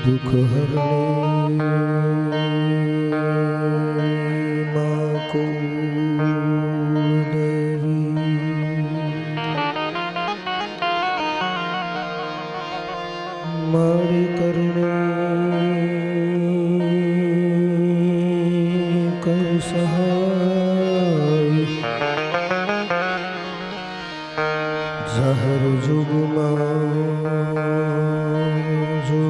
दुख हरणी माँ कुलदेवी मारी करणी कर सहाय जहर जुगमा जो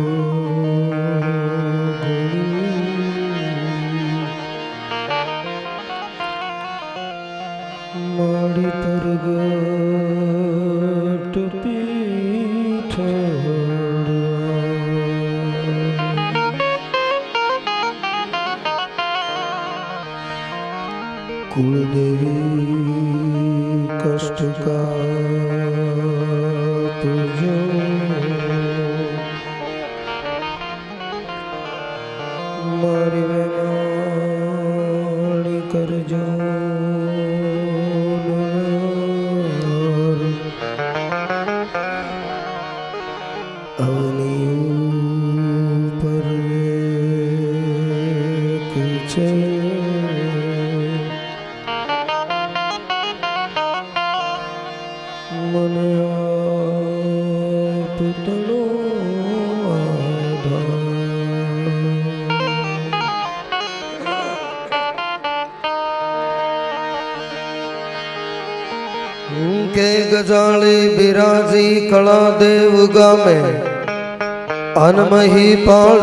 माड़ी परगट पीठ कुलदेवी कष्ट का तुझो मारी वेमाणी कर जो अवनी पर कुछ मन आप तनो आधार के गजाली बिराजी कला देव गामे अनमही पाल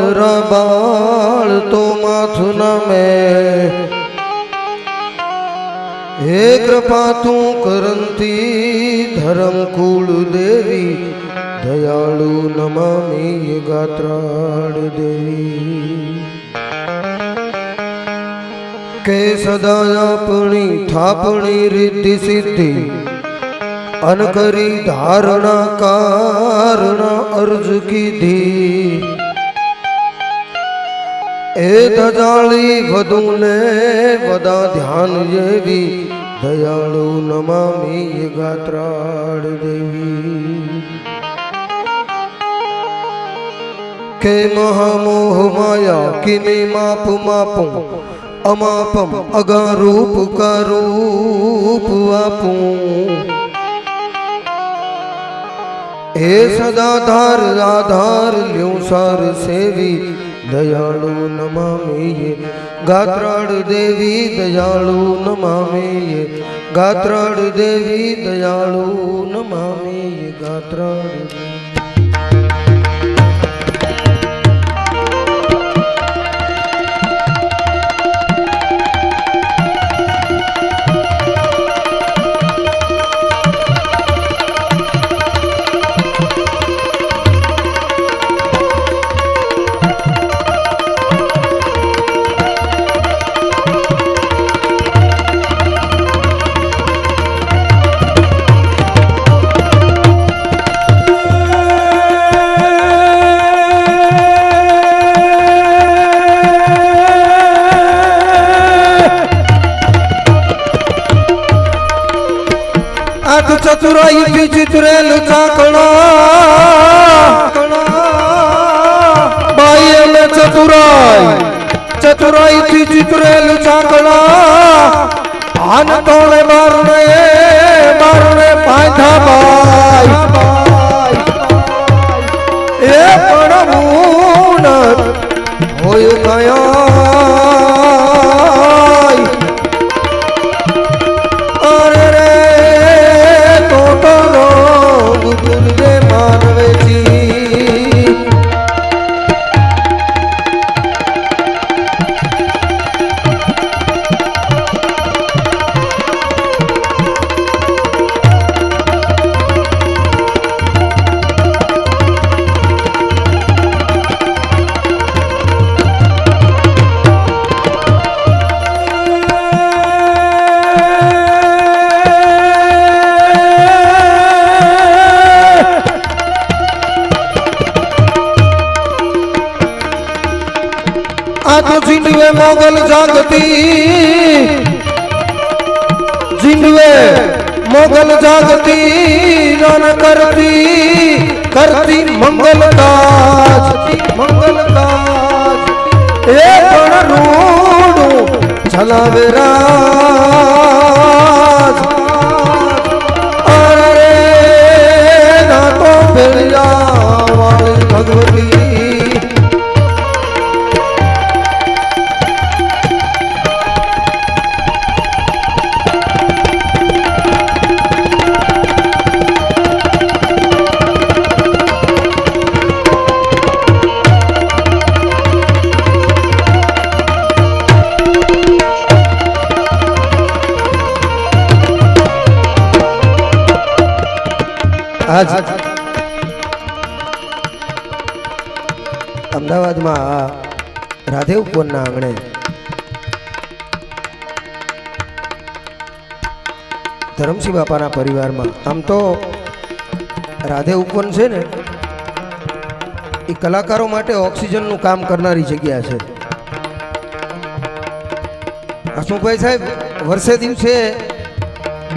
बाल तो माथुना में हे कृपा तू करंती धर्म कुल देवी दयालु नमामि ये गात्राड़ देवी के सदा अपनी थापनी रिद्धि सिद्धि अनकरी धारणा कारण अर्ज की धी ए दजाली वधुने वदा ध्यान ये भी दयालु नमामि ये गात्राड़ देवी के महामोह माया किमी माप मापू अमापम अगारूप का रूप आपू हे सदाधार आधार ल्यों सार सेवी दयालु नमामि ये गात्राड़ देवी दयालु नमामि ये गात्राड़ देवी दयालु नमामि ये गात्राड़ देवी चतुराई विचित्रे लुचाकणा बाई में चतुराई विचित्रे लुचाकणा आन तोड़े मारने पांधा बाई ए पड़मून होय गया जिंदवे मोगल जागती जिंदवे मोगल जागती रन करती કરતી મંગલ કાજ મંગલ કાજ એ પણ રૂડું ચલાવે રાજ અરે ના તો ભેળિયા વાળી ભગવતી આજ અમદાવાદમાં રાધે ઉપવનના આંગણે ધરમસિંહ બાપાના પરિવારમાં આમ તો રાધે ઉપવન છે ને એ કલાકારો માટે ઓક્સિજનનું કામ કરનારી જગ્યા છે. હસમુખભાઈ સાહેબ વર્ષે દિવસે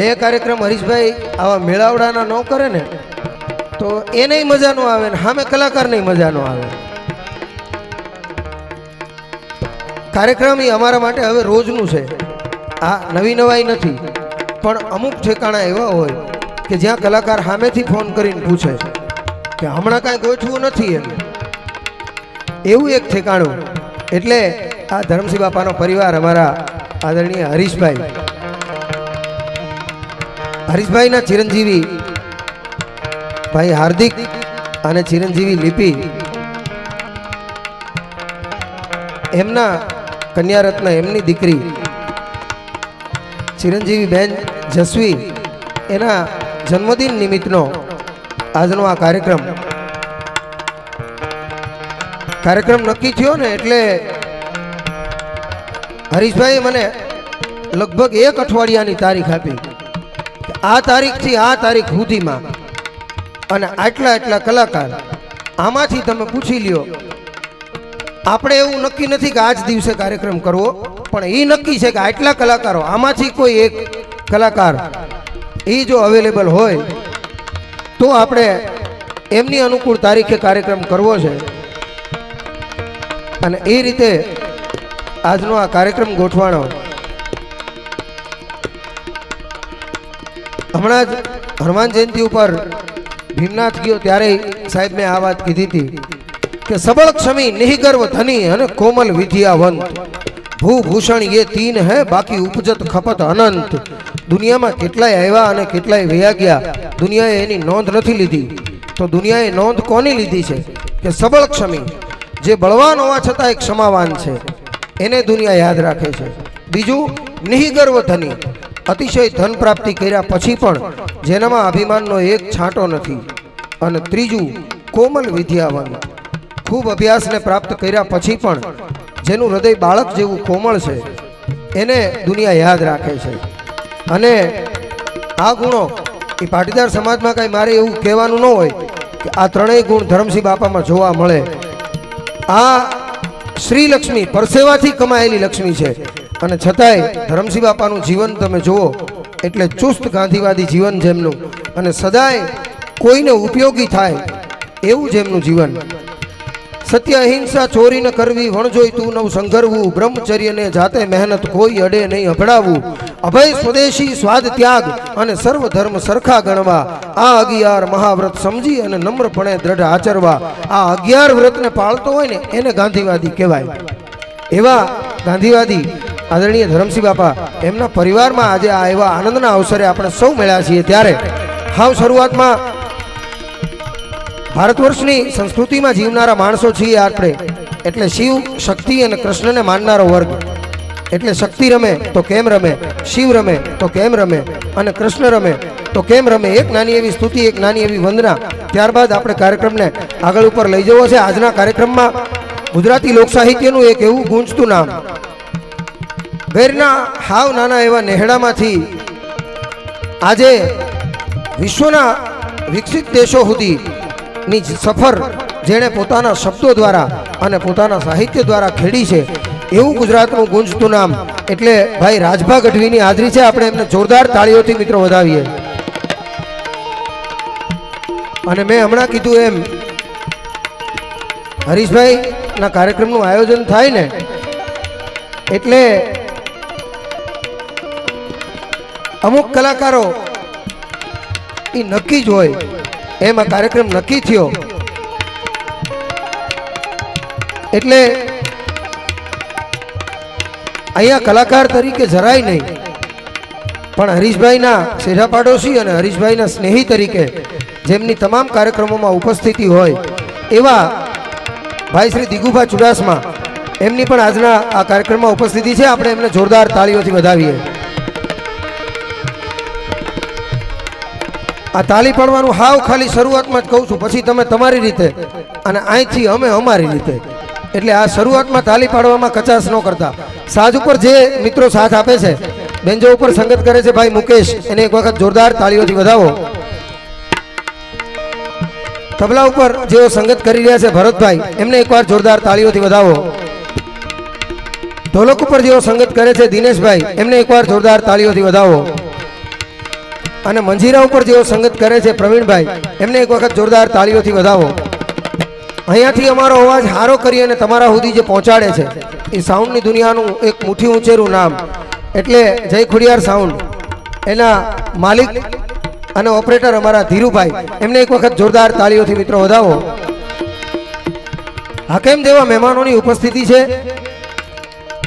2 કાર્યક્રમ હરીશભાઈ આવા મેળાવડાના ન કરે ને તો એને મજા ન આવે ને સામે કલાકારને મજા ન આવે. કાર્યક્રમ એ અમારા માટે હવે રોજનું છે. આ નવી નવાઈ નથી, પણ અમુક ઠેકાણા એવા હોય કે જ્યાં કલાકાર સામેથી ફોન કરીને પૂછે કે હમણાં કાંઈ ગોઠવું નથી એમ. એવું એક ઠેકાણું એટલે આ ધરમસિંહ બાપાનો પરિવાર અમારા આદરણીય હરીશભાઈના ચિરંજીવી ભાઈ હાર્દિક અને ચિરંજીવી લિપિ એમના કન્યારત્ન એમની દીકરી ચિરંજીવી બેન જસવી એના જન્મદિન નિમિત્તનો આજનો આ કાર્યક્રમ નક્કી થયો ને એટલે હરીશભાઈએ મને લગભગ 1 અઠવાડિયાની તારીખ આપી. આ તારીખથી આ તારીખ સુધીમાં અને આટલા કલાકાર આમાંથી તમે પૂછી લ્યો. આપણે એવું નક્કી નથી કે આજ દિવસે કાર્યક્રમ કરવો, પણ એ નક્કી છે કે આટલા કલાકારો આમાંથી કોઈ એક કલાકાર એ જો અવેલેબલ હોય તો આપણે એમની અનુકૂળ તારીખે કાર્યક્રમ કરવો છે. અને એ રીતે આજનો આ કાર્યક્રમ ગોઠવાણો. હમણાં જ હનુમાન જયંતિ ઉપર ભીમનાથ ગયો ત્યારે સાહેબ મેં આ વાત કીધી હતી કે સબળ ક્ષમી નિહિગર્વ ધની અને કોમલ વિદ્યાવંત ભૂભૂષણ ये 3 है બાકી ઉપજત ખપત અનંત. દુનિયામાં કેટલાય આવ્યા અને કેટલાય વયા ગયા, દુનિયાએ એની નોંધ નથી લીધી. તો દુનિયાએ નોંધ કોની લીધી છે કે સબળ ક્ષમી, જે બળવાન હોવા છતાં એક ક્ષમાવાન છે, એને દુનિયા યાદ રાખે છે. બીજું નિહિગર્વ ધની, અતિશય ધન પ્રાપ્તિ કર્યા પછી પણ જેનામાં અભિમાનનો એક છાંટો નથી. અને ત્રીજું કોમલ વિદ્યાવંત, ખૂબ અભ્યાસને પ્રાપ્ત કર્યા પછી પણ જેનું હૃદય બાળક જેવું કોમળ છે, એને દુનિયા યાદ રાખે છે. અને આ ગુણો એ પાટીદાર સમાજમાં કાંઈ મારે એવું કહેવાનું ન હોય કે આ ત્રણેય ગુણ ધરમસિંહ બાપામાં જોવા મળે. આ શ્રી લક્ષ્મી પરસેવાથી કમાયેલી લક્ષ્મી છે, અને છતાંય ધરમસિંહ બાપાનું જીવન તમે જુઓ એટલે ચુસ્ત ગાંધીવાદી જીવન જેમનું, અને સદાય કોઈને ઉપયોગી થાય એવું જેમનું જીવન. સત્ય અહિંસા ચોરી ન કરવી, વણજોઈ તું નવ સંઘરવું, બ્રહ્મચર્યને જાતે મહેનત કોઈ અડે નહીં અભડાવવું, અભય સ્વદેશી સ્વાદ ત્યાગ અને સર્વ ધર્મ સરખા ગણવા, આ 11 મહાવ્રત સમજી અને નમ્રપણે દ્રઢ આચરવા. આ 11 વ્રતને પાળતો હોય ને એને ગાંધીવાદી કહેવાય. એવા ગાંધીવાદી આદરણીય ધરમસિંહ બાપા એમના પરિવારમાં આજે આ એવા આનંદના અવસરે આપણે સૌ મળ્યા છીએ. ત્યારે હાવ શરૂઆતમાં ભારત વર્ષની સંસ્કૃતિમાં જીવનારા માણસો છીએ આપણે, એટલે શિવ શક્તિ અને કૃષ્ણને માનનારો વર્ગ. એટલે શક્તિ રમે તો કેમ રમે, શિવ રમે તો કેમ રમે, અને કૃષ્ણ રમે તો કેમ રમે. એક નાની એવી સ્તુતિ, એક નાની એવી વંદના, ત્યારબાદ આપણે કાર્યક્રમને આગળ ઉપર લઈ જવો છે. આજના કાર્યક્રમમાં ગુજરાતી લોક સાહિત્યનું એક એવું ગૂંજતું નામ, ગેરના હાવ નાના એવા નેહડામાંથી આજે વિશ્વના વિકસિત દેશો સુધીની સફર જેણે પોતાના શબ્દો દ્વારા અને પોતાના સાહિત્ય દ્વારા ખેડી છે, એવું ગુજરાતનું ગુંજતું નામ એટલે ભાઈ રાજભા ગઢવીની હાજરી છે. આપણે એમને જોરદાર તાળીઓથી મિત્રો વધાવીએ. અને મેં હમણાં કીધું એમ હરીશભાઈ ના કાર્યક્રમનું આયોજન થાય ને એટલે અમુક કલાકારો એ નક્કી જ હોય એમ આ કાર્યક્રમ નક્કી થયો એટલે અહીંયા કલાકાર તરીકે જરાય નહીં પણ હરીશભાઈના શેઠા પાડોશી અને હરીશભાઈના સ્નેહી તરીકે જેમની તમામ કાર્યક્રમોમાં ઉપસ્થિતિ હોય એવા ભાઈ શ્રી દિગુભા ચુડાસમા એમની પણ આજના આ કાર્યક્રમમાં ઉપસ્થિતિ છે. આપણે એમને જોરદાર તાળીઓથી વધાવીએ. આ તાળી પાડવાનું હાવ ખાલી શરૂઆતમાં જ કહું છું, પછી તમે તમારી રીતે અને અહીંથી અમે અમારી રીતે. એટલે આ શરૂઆતમાં તાળી પાડવામાં કચાશ ન કરતા. સાજ ઉપર જે મિત્રો સાથ આપે છે, બેન્જો ઉપર સંગત કરે છે ભાઈ મુકેશ, એને એક વખત જોરદાર તાળીઓથી વધાવો. તબલા ઉપર જેઓ સંગત કરી રહ્યા છે ભરતભાઈ, એમને એકવાર જોરદાર તાળીઓથી વધાવો. ઢોલક ઉપર જેઓ સંગત કરે છે દિનેશભાઈ, એમને એકવાર જોરદાર તાળીઓથી વધાવો. અને મંજીરા ઉપર જેઓ સંગત કરે છે પ્રવીણભાઈ, એમને એક વખત જોરદાર તાળીઓથી વધાવો. અહીંયાથી અમારો અવાજ હારો કરી અને તમારા સુધી જે પહોંચાડે છે એ સાઉન્ડની દુનિયાનું એક મુઠ્ઠી ઊંચેરું નામ એટલે જય ખોડિયાર સાઉન્ડ, એના માલિક અને ઓપરેટર અમારા ધીરુભાઈ, એમને એક વખત જોરદાર તાળીઓથી મિત્રો વધાવો. હાકેમ જેવા મહેમાનોની ઉપસ્થિતિ છે.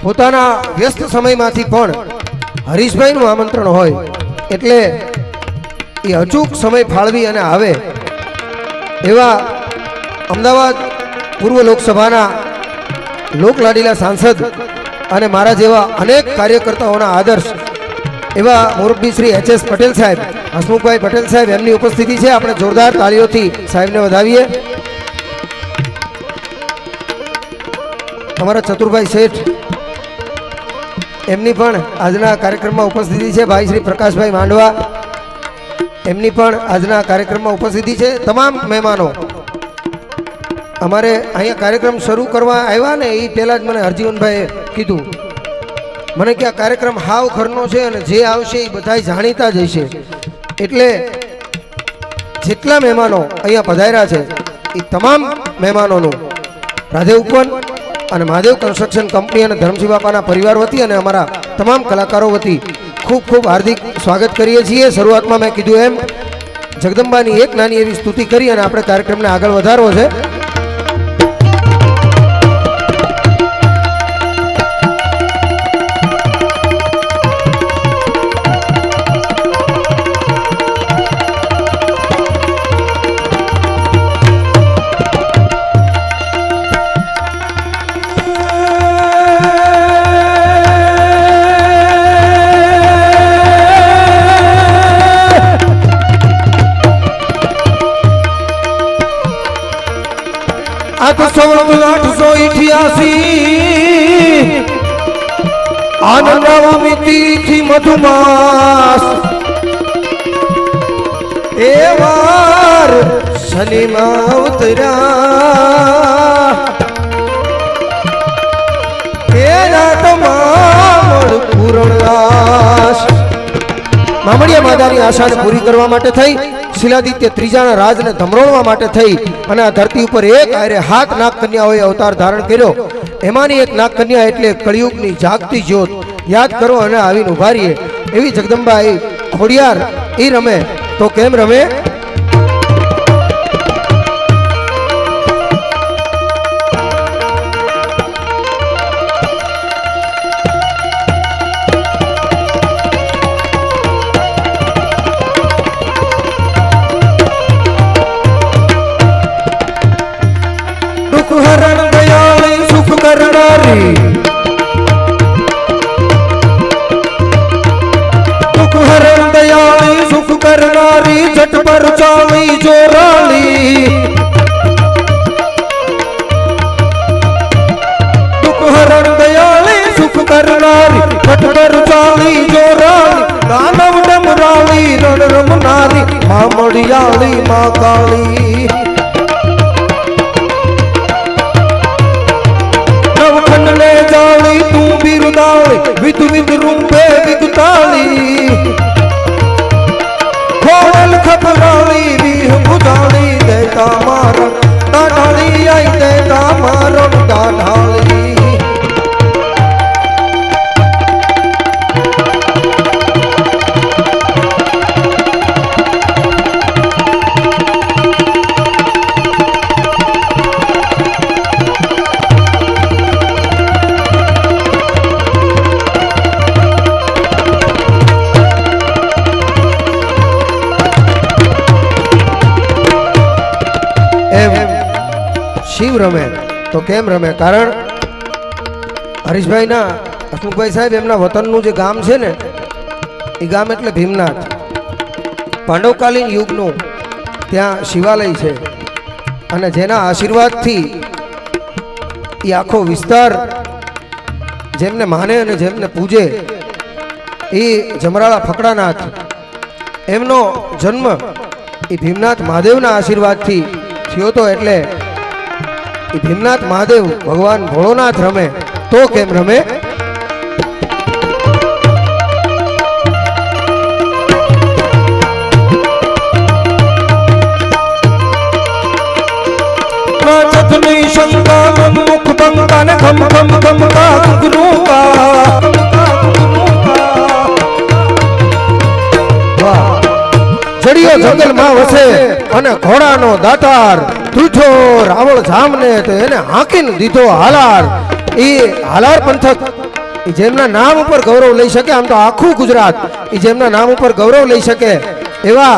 પોતાના વ્યસ્ત સમયમાંથી પણ હરીશભાઈનું આમંત્રણ હોય એટલે એ અચૂક સમય ફાળવી અને આવે એવા અમદાવાદ પૂર્વ લોકસભાના લોકલાડીલા સાંસદ અને મારા જેવા અનેક કાર્યકર્તાઓના આદર્શ એવા મોરબી શ્રી એચ.એસ. પટેલ સાહેબ, હસમુખભાઈ પટેલ સાહેબ, એમની ઉપસ્થિતિ છે. આપણે જોરદાર તાળીઓથી સાહેબને વધાવીએ. અમારા ચતુરભાઈ શેઠ, એમની પણ આજના કાર્યક્રમમાં ઉપસ્થિતિ છે. ભાઈ શ્રી પ્રકાશભાઈ માંડવા, એમની પણ આજના કાર્યક્રમમાં ઉપસ્થિતિ છે. તમામ મહેમાનો અમારે અહીંયા કાર્યક્રમ શરૂ કરવા આવ્યા ને એ પહેલાં જ મને હરજીવનભાઈએ કીધું મને કે આ કાર્યક્રમ હાવ ઘરનો છે અને જે આવશે એ બધા જાણીતા જ હશે. એટલે જેટલા મહેમાનો અહીંયા પધાર્યા છે એ તમામ મહેમાનોનું રાધે ઉપવન અને મહાદેવ કન્સ્ટ્રક્શન કંપની અને ધરમસિંહ બાપાના પરિવાર વતી અને અમારા તમામ કલાકારો વતી ખૂબ ખૂબ હાર્દિક સ્વાગત કરીએ છીએ. શરૂઆતમાં મેં કીધું એમ જગદંબાની એક નાની એવી સ્તુતિ કરી અને આપણે કાર્યક્રમને આગળ વધારવો છે. આનંદમી તિથિ મધુમાસ એ વાર શનિમાં ઉતર્યા એના તમામ પૂર્ણદાસ. મામડિયા માતાની આશાને પૂરી કરવા માટે થઈ, શિલાદિત્ય ત્રીજાના રાજને ધમરોળવા માટે થઈ અને આ ધરતી ઉપર એક આરે 7 નાગ કન્યાઓએ અવતાર ધારણ કર્યો. એમાંની એક નાગ કન્યા એટલે કળિયુગની જાગતી જ્યોત. યાદ કરો અને આવીને ઉભા રહીએ એવી જગદંબા એ ખોડિયાર એ રમે તો કેમ રમે? મામડિયાળી માં કાળી નવખંડને જાળી તું બિરદાળી વિધ વિધ રૂપે વિગતાળી ખોલ ખબરાળી વિહ બુધાળી કાઢાળી શિવ રમે તો કેમ રમે? કારણ હરીશભાઈના હસમુખભાઈ સાહેબ એમના વતનનું જે ગામ છે ને એ ગામ એટલે ભીમનાથ. પાંડવકાલીન યુગનું ત્યાં શિવાલય છે અને જેના આશીર્વાદથી એ આખો વિસ્તાર જેમને માને અને જેમને પૂજે એ જમરાળા ફકડાનાથ એમનો જન્મ એ ભીમનાથ મહાદેવના આશીર્વાદથી થયો હતો. એટલે એ ભીમનાથ મહાદેવ ભગવાન ભોળોનાથ રમે તો કેમ રમે? જડિયો જંગલમાં વસે અને ઘોડાનો દાતાર તૂઠો રાવળ જામને તો એને હાંકીને દીધો હાલાર. એ હાલાર પંથક જેમના નામ ઉપર ગૌરવ લઈ શકે, આમ તો આખું ગુજરાત એ જેમના નામ ઉપર ગૌરવ લઈ શકે એવા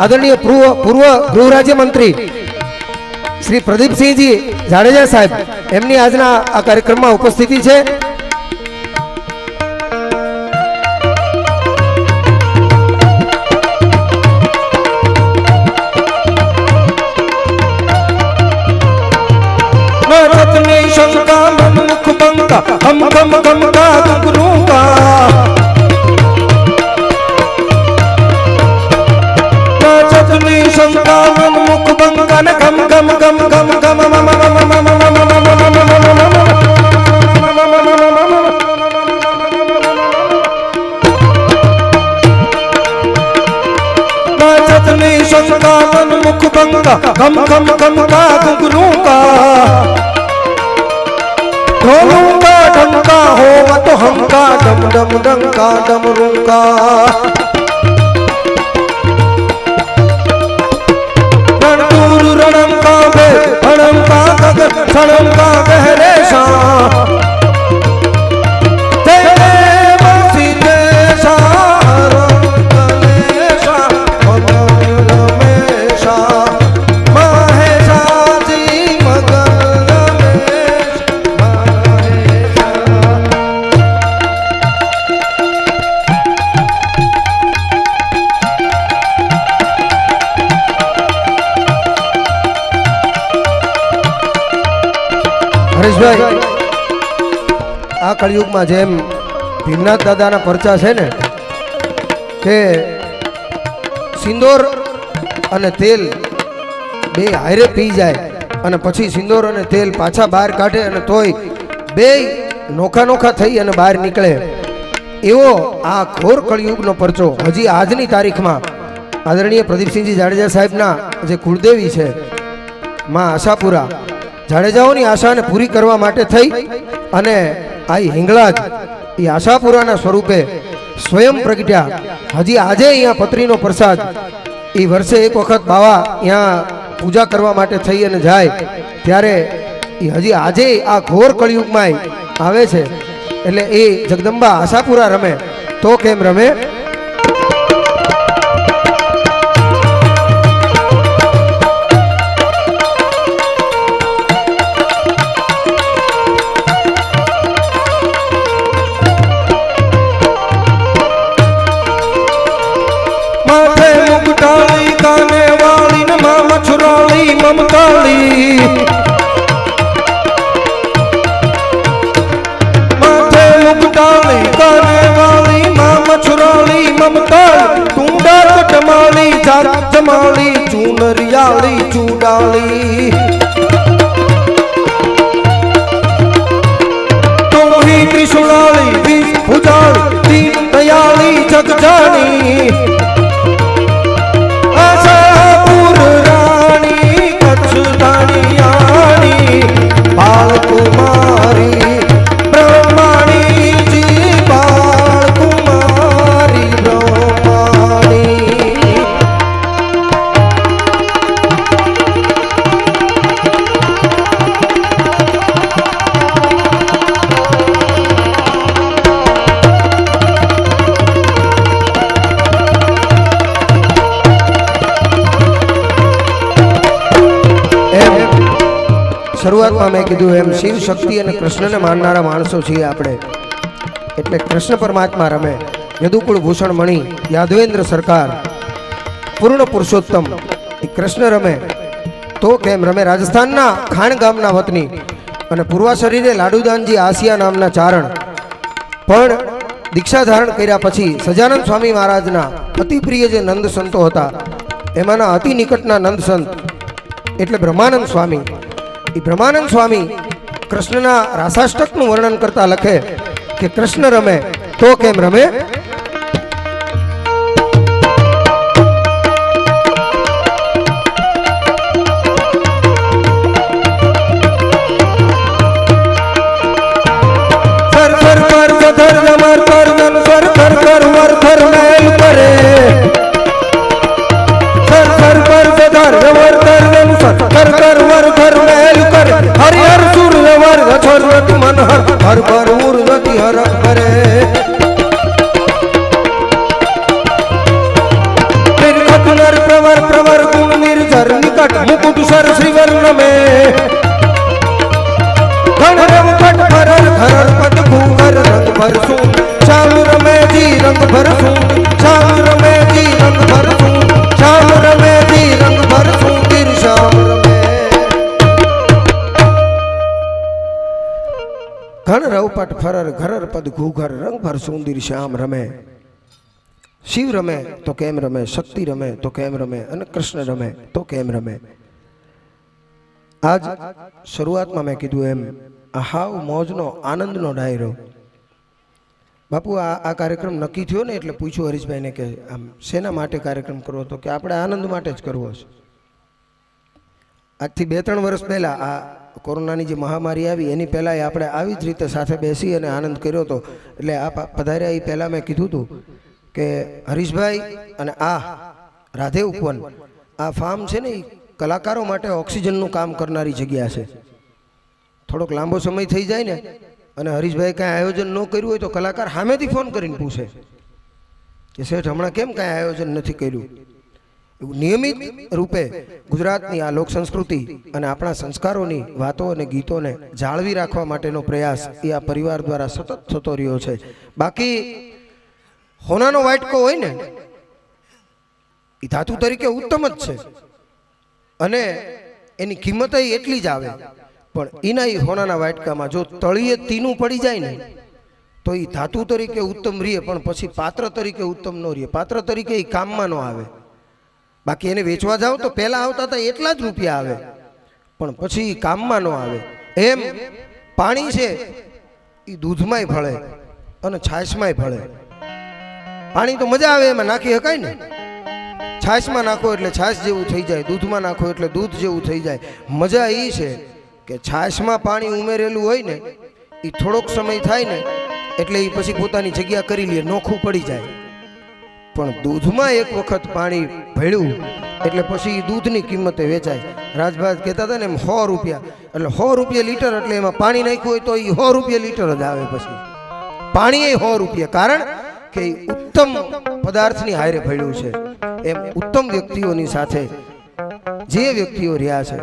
આદરણીય પૂર્વ ગૃહ રાજ્યમંત્રી શ્રી પ્રદીપસિંહજી જાડેજા સાહેબ એમની આજના આ કાર્યક્રમમાં ઉપસ્થિતિ છે. हम गम गम का गुरुगा नाचतनी शंकावन मुख बंगन गम गम गम गम गम नाचतनी शंकावन मुख बंगा गम गम गम का गुरुगा ढोलूंगा ढंका हो मत हमका डम डम डंका डमरूंगा रणदूर रणम का बे रणम का गगन क्षणम का गहरे शाह तेरे बंसी देशा रंगलेशा मगन रमेशा महेशा जी मगन હરેશભાઈ આ કળિયુગમાં જેમ ભીમનાથ દાદાના પરચા છે ને કે સિંદોર અને તેલ બે હારે પી જાય અને પછી સિંદોર અને તેલ પાછા બહાર કાઢે અને તોય બે નોખા નોખા થઈ અને બહાર નીકળે એવો આ ઘોર કળિયુગનો પરચો હજી આજની તારીખમાં આદરણીય પ્રદીપસિંહજી જાડેજા સાહેબના જે કુળદેવી છે માં આશાપુરા જાડેજાઓની આશાને પૂરી કરવા માટે થઈ અને આ હિંગળાજ એ આશાપુરાના સ્વરૂપે સ્વયં પ્રગટ્યા. હજી આજે અહીંયા પત્રીનો પ્રસાદ એ વર્ષે એક વખત બાવા અહીંયા પૂજા કરવા માટે થઈ અને જાય ત્યારે એ હજી આજે આ ઘોર કળિયુગમાં આવે છે. એટલે એ જગદંબા આશાપુરા રમે તો કેમ રમે? ममताली माथे मुकुटाली काने वाली मां मछुराली ममताली टूंडा कटमाली जात जमाली चूनरियाली चूडाली तुम ही त्रिशूलाली बीज भुजाली दीन दयाली जग जानी बाल कुमार શરૂઆતમાં મેં કીધું એમ શિવ શક્તિ અને કૃષ્ણને માનનારા માણસો છીએ આપણે, એટલે કૃષ્ણ પરમાત્મા રમે, યદુકુળ ભૂષણ મણિ, યાદવેન્દ્ર સરકાર, પૂર્ણ પુરુષોત્તમ એ કૃષ્ણ રમે તો કેમ રમે. રાજસ્થાનના ખાણ ગામના વતની અને પૂર્વા શરીરે લાડુદાનજી આસિયા નામના ચારણ પણ દીક્ષા ધારણ કર્યા પછી સજાનંદ સ્વામી મહારાજના અતિ પ્રિય જે નંદ સંતો હતા એમાંના અતિ નિકટના નંદ સંત એટલે બ્રહ્માનંદ સ્વામી, એ બ્રહ્માનંદ સ્વામી કૃષ્ણના રાસાષ્ટકનું વર્ણન કરતા લખે કે કૃષ્ણ રમે તો કેમ રમે. हर पर उर्वती हर करे निर्घट नर प्रवर प्रवर गुण निर्झर निकट मुकुट सर श्रीवर्ण में धन रंग पट भरर धरर पद घूंगर रंग भर सूं श्याम रमे जी रंग भर सूं श्याम रमे जी रंग भर सूं श्याम रमे जी रंग भर सूं गिर श्याम रमे घन रवपट फरर घरर पद घूघर रंग भर सुंदर श्याम रमे. शिव रमे तो केम रमे, शक्ति रमे तो केम रमे અને કૃષ્ણ રમે તો કેમ રમે. આજ શરૂઆતમાં મેં કીધું એમ આ હાવ મોજનો આનંદનો ડાયરો. બાપુ આ કાર્યક્રમ નક્કી થયો ને એટલે પૂછ્યું હરીશભાઈને કે આમ શેના માટે કાર્યક્રમ કરવો હતો, કે આપણે આનંદ માટે જ કરવો છે. આજથી 2-3 વર્ષ પહેલા આ કોરોનાની જે મહામારી આવી એની પહેલાં આપણે આવી જ રીતે સાથે બેસી અને આનંદ કર્યો હતો. એટલે આ પધાર્યા એ પહેલાં મેં કીધું હતું કે હરીશભાઈ અને આ રાધે ઉપવન આ ફાર્મ છે ને એ કલાકારો માટે ઓક્સિજનનું કામ કરનારી જગ્યા છે. થોડોક લાંબો સમય થઈ જાય ને અને હરીશભાઈ કાંઈ આયોજન ન કર્યું હોય તો કલાકાર સામેથી ફોન કરીને પૂછે કે શેઠ હમણાં કેમ કાંઈ આયોજન નથી કર્યું. એવું નિયમિત રૂપે ગુજરાતની આ લોક સંસ્કૃતિ અને આપણા સંસ્કારોની વાતો અને ગીતોને જાળવી રાખવા માટેનો પ્રયાસ એ આ પરિવાર દ્વારા સતત થતો રહ્યો છે. બાકી હોનાનો વાટકો હોય ને એ ધાતુ તરીકે ઉત્તમ જ છે અને એની કિંમત એટલી જ આવે, પણ એના એ હોનાના વાટકામાં જો તળિયે તીનું પડી જાય ને તો એ ધાતુ તરીકે ઉત્તમ રહે, પણ પછી પાત્ર તરીકે ઉત્તમ ન રહે. પાત્ર તરીકે એ કામમાં ન આવે. બાકી એને વેચવા જાઓ તો પહેલાં આવતા હતા એટલા જ રૂપિયા આવે, પણ પછી કામમાં ન આવે. એમ પાણી છે એ દૂધમાંય ભળે અને છાશમાંય ભળે. પાણી તો મજા આવે એમાં નાખી શકાય ને, છાશમાં નાખો એટલે છાશ જેવું થઈ જાય, દૂધમાં નાખો એટલે દૂધ જેવું થઈ જાય. મજા એ છે કે છાશમાં પાણી ઉમેરેલું હોય ને એ થોડોક સમય થાય ને એટલે એ પછી પોતાની જગ્યા કરી લે, નોખું પડી જાય. પણ દૂધમાં એક વખત પાણી ભળ્યું એટલે પછી દૂધની કિંમતે વેચાય. રાજભાઈ કહેતા હતા ને એમ 100 રૂપિયા એટલે 100 રૂપિયા લીટર, એટલે એમાં પાણી નાખ્યું હોય તો એ 100 રૂપિયા લીટર જ આવે. પછી પાણી એ 100 રૂપિયા, કારણ કે ઉત્તમ પદાર્થની હારે ભળ્યું છે. એમ ઉત્તમ વ્યક્તિઓની સાથે જે વ્યક્તિઓ રહ્યા છે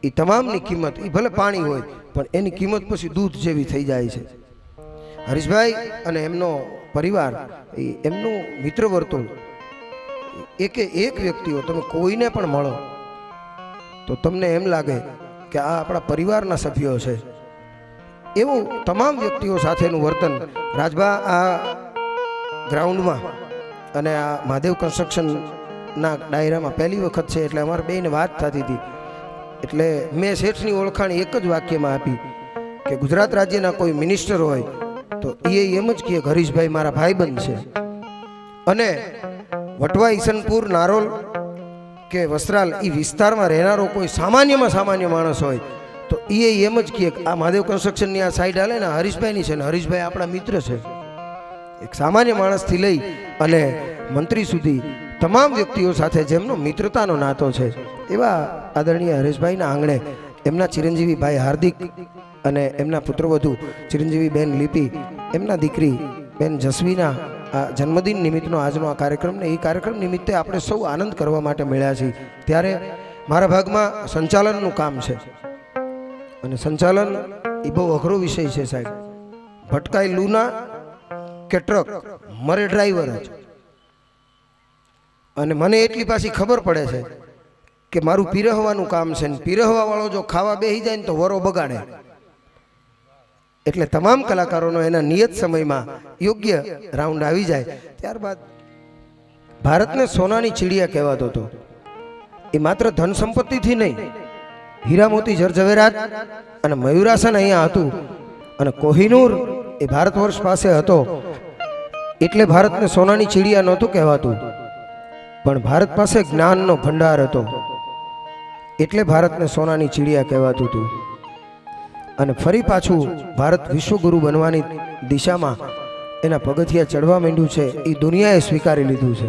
એ તમામની કિંમત એ ભલે પાણી હોય પણ એની કિંમત પછી દૂધ જેવી થઈ જાય છે. હરીશભાઈ અને એમનો પરિવાર એમનું મિત્ર વર્તુળ એક વ્યક્તિઓ તમે કોઈને પણ મળો તો તમને એમ લાગે કે આ આપણા પરિવારના સભ્યો છે. એવું તમામ વ્યક્તિઓ સાથેનું વર્તન રાજભા આ ગ્રાઉન્ડમાં અને આ મહાદેવ કન્સ્ટ્રક્શનના ડાયરામાં પહેલી વખત છે એટલે અમારે બેને વાત થતી હતી. એટલે મેં શેઠની ઓળખાણ એક જ વાક્યમાં આપી કે ગુજરાત રાજ્યના કોઈ મિનિસ્ટર હોય તો એ એમ જ કહે હરીશભાઈ મારા ભાઈબંધ છે. અને વટવા ઈસનપુર નારોલ કે વસ્ત્રાલ એ વિસ્તારમાં રહેનારો કોઈ સામાન્યમાં સામાન્ય માણસ હોય તો એ એમ જ કહે આ મહાદેવ કન્સ્ટ્રક્શનની આ સાઈડ હાલે ને હરીશભાઈની છે ને હરીશભાઈ આપણા મિત્ર છે. એક સામાન્ય માણસથી લઈ અને મંત્રી સુધી તમામ વ્યક્તિઓ સાથે જેમનો મિત્રતાનો નાતો છે એવા આદરણીય હરેશભાઈના આંગણે એમના ચિરંજીવી ભાઈ હાર્દિક અને એમના પુત્રવધુ ચિરંજીવી બેન લિપિ, એમના દીકરી બેન જસ્વીના આ જન્મદિન નિમિત્તનો આજનો આ કાર્યક્રમ ને એ કાર્યક્રમ નિમિત્તે આપણે સૌ આનંદ કરવા માટે મળ્યા છીએ. ત્યારે મારા ભાગમાં સંચાલનનું કામ છે અને સંચાલન એ બહુ અઘરો વિષય છે સાહેબ. ભટકાય લૂના કે ટ્રક, મરે ડ્રાઈવર જ. અને મને એટલી પાછી ખબર પડે છે કે મારું પીરહવાનું કામ છે ને પીરહવા વાળો જો ખાવા બેસી જાય ને તો વરો બગાડે. એટલે તમામ કલાકારોનો એના નિયત સમયમાં યોગ્ય રાઉન્ડ આવી જાય. ત્યારબાદ ભારતને સોનાની ચીડિયા કહેવાતો હતો. એ માત્ર ધન સંપત્તિથી નહીં, હીરા મોતી જરઝવેરાત અને મયુરાસન અહીંયા હતું. અને કોહિનૂર એ ભારત વર્ષ પાસે હતો એટલે ભારતને સોનાની ચીડિયા નહોતું કહેવાતું, પણ ભારત પાસે જ્ઞાનનો ભંડાર હતો એટલે ભારતને સોનાની ચીડિયા કહેવાતું હતું. અને ફરી પાછું ભારત વિશ્વગુરુ બનવાની દિશામાં એના પગથિયા ચડવા માંડ્યું છે. એ દુનિયાએ સ્વીકારી લીધું છે.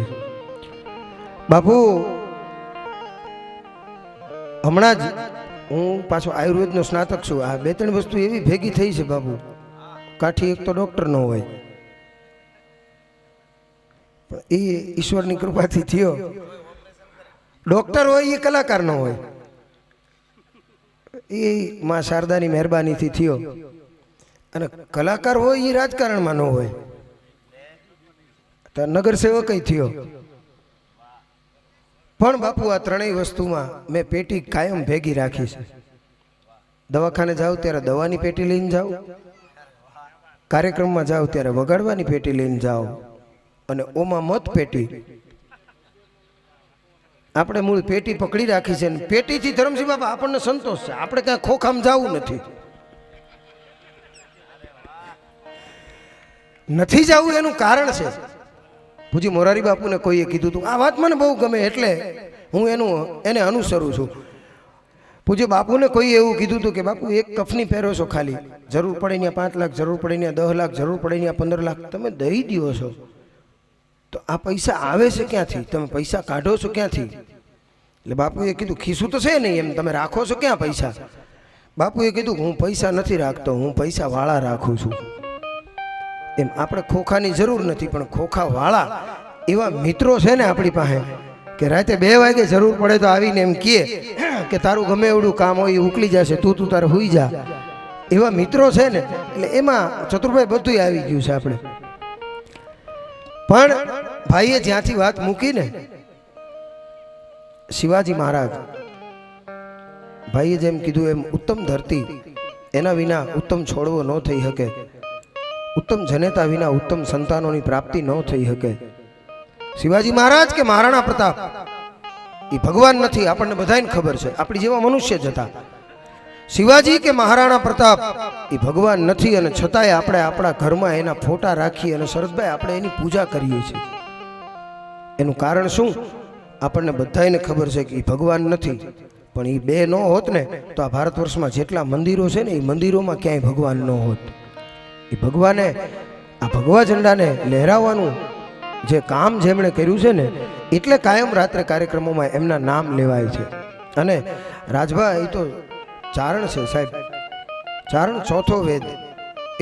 બાપુ હમણાં જ હું પાછો આયુર્વેદનો સ્નાતક છું. આ બે ત્રણ વસ્તુ એવી ભેગી થઈ છે બાપુ. કાઠી એક તો ડોક્ટર ન હોય, પણ એ ઈશ્વરની કૃપાથી થયો. ડોક્ટર હોય એ કલાકાર ન હોય, એ માં શારદાની મહેરબાનીથી થયો. અને કલાકાર હોય એ રાજકારણમાં ન હોય, તો નગરસેવક થયો. પણ બાપુ આ ત્રણેય વસ્તુમાં મેં પેટી કાયમ ભેગી રાખી છે. દવાખાને જાઉં ત્યારે દવાની પેટી લઈને જાઉં, કાર્યક્રમમાં જાઉં ત્યારે વગાડવાની પેટી લઈને જાઉં, અને ઓમાં મત પેટી. આપણે મૂળ પેટી પકડી રાખી છે. પેટીથી ધરમસિંહ બાપા આપણને સંતોષ છે. આપણે ક્યાં ખોખામ જવું નથી જવું. એનું કારણ છે પૂજી મોરારી બાપુને કોઈએ કીધું હતું. આ વાત મને બહુ ગમે એટલે હું એને અનુસરું છું. પૂજ્ય બાપુને કોઈ એવું કીધું હતું કે બાપુ એક કફની પહેરો છો, ખાલી જરૂર પડે ત્યાં 5 લાખ, જરૂર પડે ત્યાં 10 લાખ, જરૂર પડે ત્યાં 15 લાખ તમે દઈ દો છો, તો આ પૈસા આવે છે ક્યાંથી? તમે પૈસા કાઢો છો ક્યાંથી? એટલે બાપુએ કીધું ખીસું તો છે નહીં, એમ તમે રાખો છો ક્યાં પૈસા? બાપુએ કીધું હું પૈસા નથી રાખતો, હું પૈસા વાળા રાખું છું. એમ આપણે ખોખાની જરૂર નથી, પણ ખોખા વાળા એવા મિત્રો છે ને આપણી પાસે કે રાતે 2 વાગે જરૂર પડે તો આવીને એમ કહે કે તારું ગમે એવડું કામ હોય એ ઉકલી જશે, તું તારે હુઈ જા. એવા મિત્રો છે ને, એટલે એમાં ચતુરભાઈ બધું આવી ગયું છે આપણે. પણ ભાઈએ જ્યાંથી વાત મૂકીને શિવાજી મહારાજ, ભાઈએ જેમ કીધું એમ ઉત્તમ ધરતી એના વિના ઉત્તમ છોડવો ન થઈ શકે, ઉત્તમ જનેતા વિના ઉત્તમ સંતાનોની પ્રાપ્તિ ન થઈ શકે. શિવાજી મહારાજ કે મહારાણા પ્રતાપ એ ભગવાન નથી, આપણને બધાને ખબર છે, આપણી જેવા મનુષ્ય જ હતા. શિવાજી કે મહારાણા પ્રતાપ એ ભગવાન નથી, અને છતાંય આપણે આપણા ઘરમાં એના ફોટા રાખી અને શરદભાઈ આપણે એની પૂજા કરીએ છીએ. એનું કારણ શું? આપણને બધાને ખબર છે કે એ ભગવાન નથી, પણ એ બે ન હોત ને તો આ ભારત વર્ષમાં જેટલા મંદિરો છે ને એ મંદિરોમાં ક્યાંય ભગવાન ન હોત. એ ભગવાને આ ભગવા ઝંડાને લહેરાવવાનું જે કામ જેમણે કર્યું છે ને, એટલે કાયમ રાત્રે કાર્યક્રમોમાં એમના નામ લેવાય છે. અને રાજભા એ તો ચારણ છે સાહેબ, ચારણ ચોથો વેદ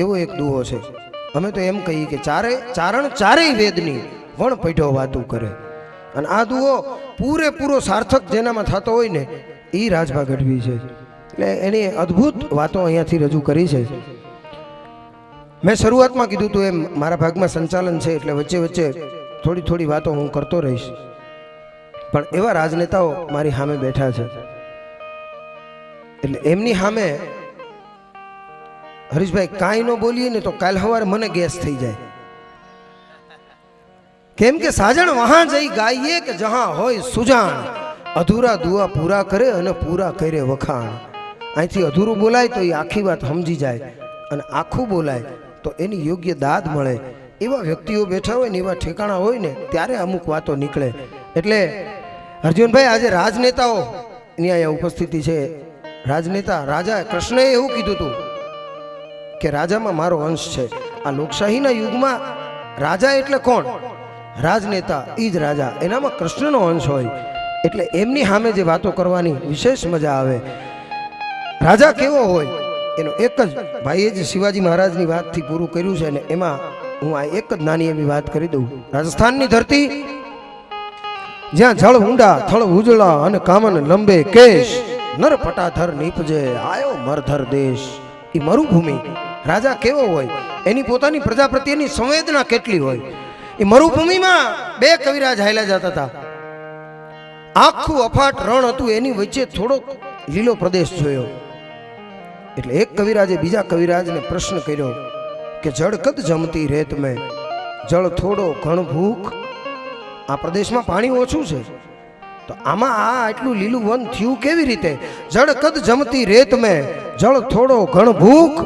એવો એક દુહો છે. અમે તો એમ કહીએ કે ચારણ ચારેય વેદની વણ પૈઢો વાતું કરે. અને આ દુહો પૂરેપૂરો સાર્થક જેનામાં થતો હોય ને એ રાજભા ગઢવી છે. એટલે એની અદ્ભુત વાતો અહીંયાથી રજૂ કરી છે. મેં શરૂઆતમાં કીધું હતું એમ મારા ભાગમાં સંચાલન છે, એટલે વચ્ચે વચ્ચે થોડી વાતો હું કરતો રહીશ. પણ એવા રાજનેતાઓ મારી સામે બેઠા છે, એટલે એમની સામે હરીશભાઈ કાંઈ ન બોલીએ ને તો કાલ સવારે મને ગેસ થઈ જાય. કેમ કે સાજણ વહાં જઈ ગાઈએ કે જહાં હોય સુજાણ, અધૂરા દુઆ પૂરા કરે અને પૂરા કરે વખાણ. અહીંથી અધૂરું બોલાય તો એ આખી વાત સમજી જાય, અને આખું બોલાય તો એની યોગ્ય દાદ મળે. એવા વ્યક્તિઓ બેઠા હોય ને, એવા ઠેકાણા હોય ને, ત્યારે અમુક વાતો નીકળે. એટલે અર્જુનભાઈ આજે રાજનેતાઓ ની અહીંયા ઉપસ્થિતિ છે. રાજનેતા રાજા કૃષ્ણએ એવું કીધું હતું કે રાજામાં મારો અંશ છે. આ લોકશાહીના યુગમાં રાજા એટલે કોણ? રાજનેતા, એ જ રાજા, એનામાં કૃષ્ણનો અંશ હોય. એટલે એમની સામે જે વાતો કરવાની વિશેષ મજા આવે. રાજા કેવો હોય એનો એક જ ભાઈએ જે શિવાજી મહારાજની વાતથી પૂરું કર્યું છે ને, એમાં હું આ એક જ નાની એવી વાત કરી દઉં. રાજસ્થાનની ધરતી જ્યાં જળ ઊંડા, થળ ઉજળા અને કામન લંબે કેશ, નર પટાધર નીપજે આયો મરધર દેશ. એ મરુભૂમિ રાજા કેવો હોય, એની પોતાની પ્રજા પ્રત્યેની સંવેદના કેટલી હોય. એ મરુભૂમિમાં બે કવિરાજ હાલ્યા જતા હતા. આખું અફાટ રણ હતું, એની વચ્ચે થોડો લીલો પ્રદેશ જોયો. એટલે એક કવિરાજે બીજા કવિરાજને પ્રશ્ન કર્યો કે જળ કદ જમતી રેત મેં, જળ થોડો ઘણ ભૂખ. આ પ્રદેશમાં પાણી ઓછું છે, તો આમાં આ આટલું લીલું વન થયું કેવી રીતે? જળ કદ જમતી રેત મેં, જળ થોડો ઘણ ભૂખ.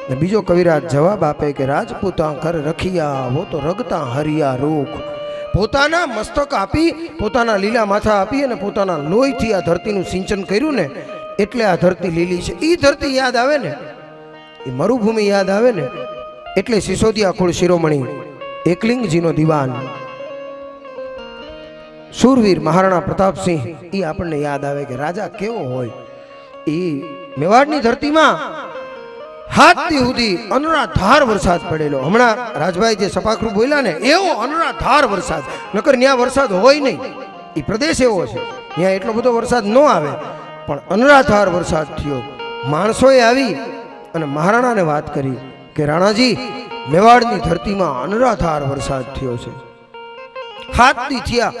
ને બીજો કવિરાજ જવાબ આપે કે રાજપૂતા ઘર રખિયા, વો તો રગતા હરિયા રૂખ. પોતાના મસ્તક આપી, પોતાના લીલા માથા આપી અને પોતાના લોહીથી આ ધરતીનું સિંચન કર્યું ને, એટલે આ ધરતી લીલી છે. એ ધરતી યાદ આવે ને, એ મરુભૂમિ યાદ આવે ને, એટલે સિસોદિયા કુળ શિરોમણી એકલિંગજીનો દિવાન શૂરવીર મહારાણા પ્રતાપસિંહ એ આપણને યાદ આવે કે રાજા કેવો હોય. એ મેવાડની ધરતીમાં હાથથી સુધી અનરાધાર વરસાદ પડેલો. હમણાં રાજભાઈ જે સપાખરું બોલ્યા ને, એવો અનરાધાર વરસાદ. નકર ન્યા વરસાદ હોય નહીં, એ પ્રદેશ એવો છે, ત્યાં એટલો બધો વરસાદ ન આવે, પણ અનરાધાર વરસાદ થયો. માણસોએ આવી અને મહારાણાને વાત કરી કે રાણાજી, મેવાડની ધરતીમાં અનરાધાર વરસાદ થયો છે. હાથથી થયા,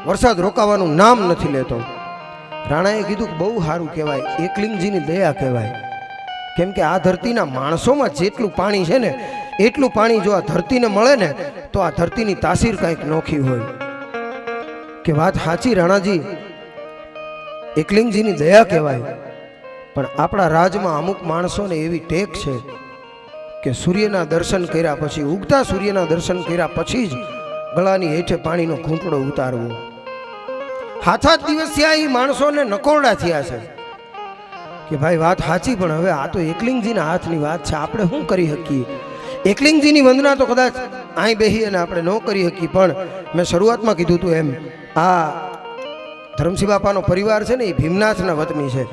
વરસાદ રોકાવાનું નામ નથી લેતો. રાણાએ કીધું કે બહુ સારું કહેવાય, એકલિંગજીની દયા કહેવાય. કેમ કે આ ધરતીના માણસોમાં જેટલું પાણી છે ને, એટલું પાણી જો આ ધરતીને મળે ને, તો આ ધરતીની તાસીર કંઈક નોખી હોય. કે વાત સાચી રાણાજી, એકલિંગજીની દયા કહેવાય. પણ આપણા રાજમાં અમુક માણસોને એવી ટેક છે કે સૂર્યના દર્શન કર્યા પછી, ઉગતા સૂર્યના દર્શન કર્યા પછી જ ગળાની હેઠે પાણીનો ઘૂંટડો ઉતારવો. હાથા દિવસ થયા એ માણસોને નકોરડા થયા છે કે ભાઈ વાત સાચી, પણ હવે આ તો એકલિંગજીના હાથની વાત છે, આપણે શું કરી શકીએ? એકલિંગજીની વંદના તો કદાચ અહીં બેસી અને આપણે ન કરી શકીએ, પણ મેં શરૂઆતમાં કીધું હતું એમ, આ ધરમસિંહ બાપાનો પરિવાર છે ને, એ ભીમનાથના વતની છે.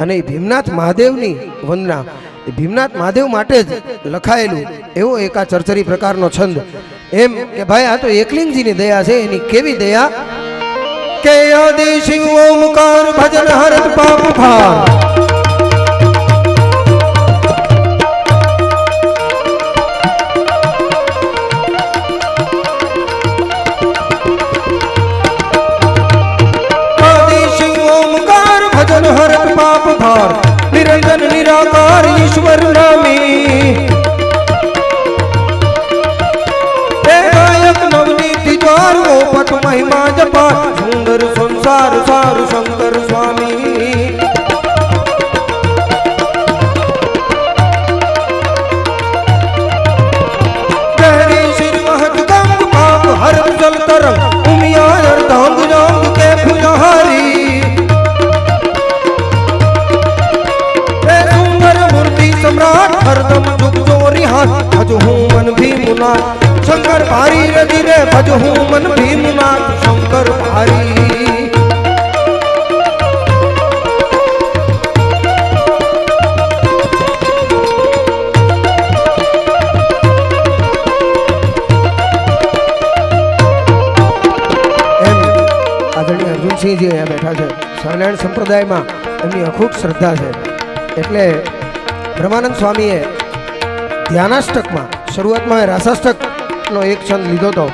અને એ ભીમનાથ મહાદેવની વંદના, એ ભીમનાથ મહાદેવ માટે જ લખાયેલું એવો એક આ ચરચરી પ્રકારનો છંદ. એમ કે ભાઈ આ તો એકલિંગજીની દયા છે. એની કેવી દયા કે આદિ શિવ ઓમકાર ભજન હરત પાપ ભાર. નિરંજન નિરાકાર ઈશ્વર નામી, હે ગાયક નવનીતિ દ્વાર ઓપટ મહિમા જપા, સુંદર સંસાર સાર શંકર સ્વામી. ગહરી શિર મહત ગંગ પાપ હર જલ તરંગ, ઉમિયા અર્ધાંગ જાંગ કે ફુલહારી. सम्राट हरदम जुग जोरी हाथ, भज हूँ मन भीमुना शंकर भारी रवि रे, भज हूँ मन भीमुना शंकर भारी. આદરણીય અર્જુનસિંહજી અહીંયા બેઠા છે. સ્વામિનારાયણ સંપ્રદાયમાં એમની અખૂટ શ્રદ્ધા છે. એટલે બ્રહ્માનંદ સ્વામીએ ધ્યાનાષ્ટકમાં, શરૂઆતમાં રાસાષ્ટકનો એક છંદ લીધો હતો,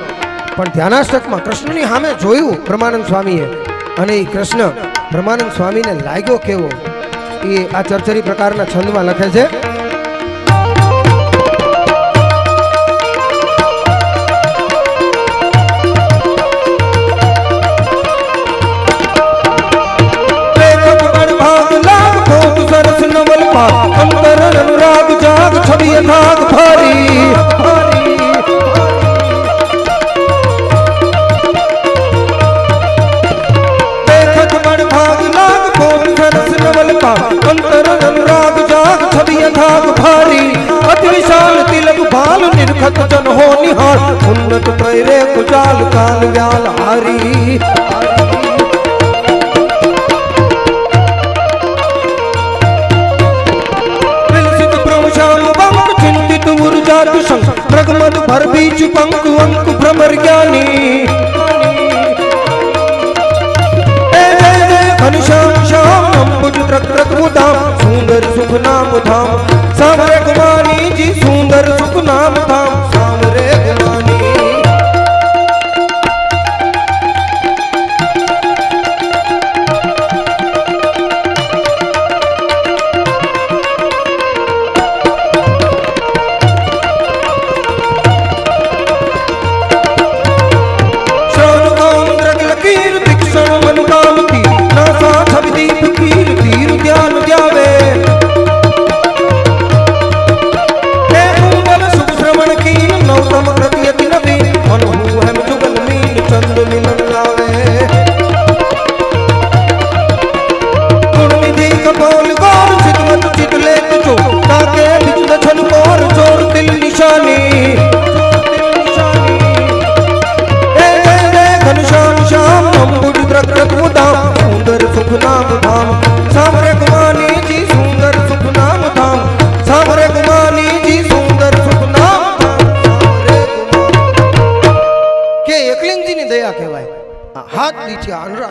પણ ધ્યાનાષ્ટકમાં કૃષ્ણની સામે જોયું બ્રહ્માનંદ સ્વામીએ, અને એ કૃષ્ણ બ્રહ્માનંદ સ્વામીને લાગ્યો કેવો, એ આ ચરચરી પ્રકારના છંદમાં લખે છે. अंतर अनुराग जाग छवि यथाग भारी, देखत बड़ भाग लाग कोट सरस नवल का, अंतर अनुराग जाग छवि यथाग भारी. अति विशाल तिलक बाल निर्खत जन हो निहार, उन्नत पैरे कुचाल काल व्याल हारी. प्रगमद भर बीच पंक अंक भ्रमर ज्ञानी, घनश्याम श्याम अंबुज धाम सुंदर सुख नाम धाम सामरे गुमानी जी सुंदर सुख नाम धाम सामरे गुमानी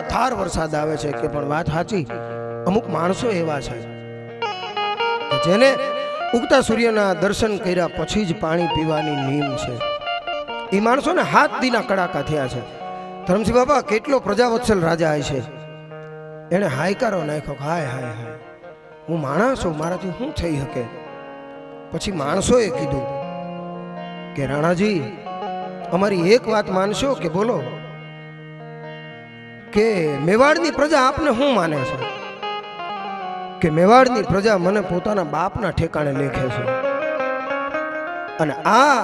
થાર વરસાદ આવે છે કે પણ વાત સાચી અમુક માણસો એવા છે કે જેને ઉગતા સૂર્યના દર્શન કર્યા પછી જ પાણી પીવાની નીમ છે એ માણસોને હાથ દીના કડાકા થયા છે ધરમસિંહ બાબા કેટલો પ્રજાવત્સલ રાજા છે એને હાયકારો નાખ્યો હાય હાય હાય હું માણસ છું મારાથી શું થઈ શકે પછી માણસોએ કીધું કે રાણાજી અમારી એક વાત માનશો કે બોલો કે મેવાડની પ્રજા આપને શું માને છે કે મેવાડની પ્રજા મને પોતાના બાપના ઠેકાણે લેખે છે અને આ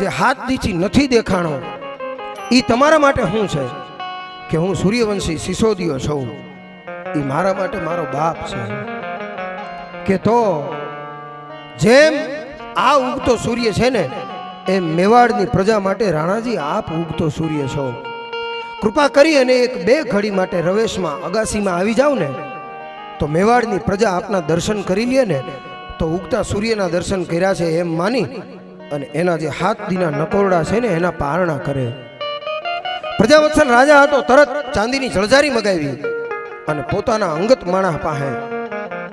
જે હાથ દીથી નથી દેખાણો એ તમારા માટે શું છે કે હું સૂર્યવંશી સિસોદિયો છું એ મારા માટે મારો બાપ છે કે તો જેમ આ ઉગતો સૂર્ય છે ને એમ મેવાડની પ્રજા માટે રાણાજી આપ ઉગતો સૂર્ય છો કૃપા કરી અને એક બે ઘડી માટે રવેશમાં અગાસીમાં આવી જાવ ને તો મેવાડની પ્રજા આપના દર્શન કરી લે ને તો ઉગતા સૂર્યના દર્શન કર્યા છે એમ માની અને એના જે હાથ દીના નકોરડા છે ને એના પારણા કરે પ્રજાવત્સલ રાજા હતો તરત ચાંદીની જળજારી મગાવી અને પોતાના અંગત માણસ પાસે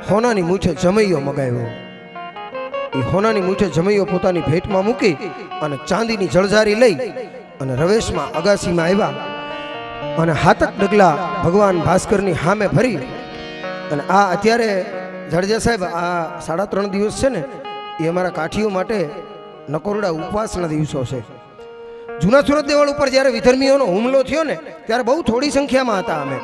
હોનાની મૂઠે જમૈયો મગાવ્યો એ હોનાની મૂઠે જમૈયો પોતાની ભેટમાં મૂકી અને ચાંદીની જળજારી લઈ અને રવેશમાં અગાસીમાં આવ્યા અને હાથક ડગલા ભગવાન ભાસ્કરની સામે ભરી અને આ અત્યારે જાડેજા સાહેબ આ 3.5 દિવસ છે ને એ અમારા કાઠીઓ માટે નકોરડા ઉપવાસના દિવસો છે જૂના સુરત દેવળ ઉપર જ્યારે વિધર્મીઓનો હુમલો થયો ને ત્યારે બહુ થોડી સંખ્યામાં હતા અમે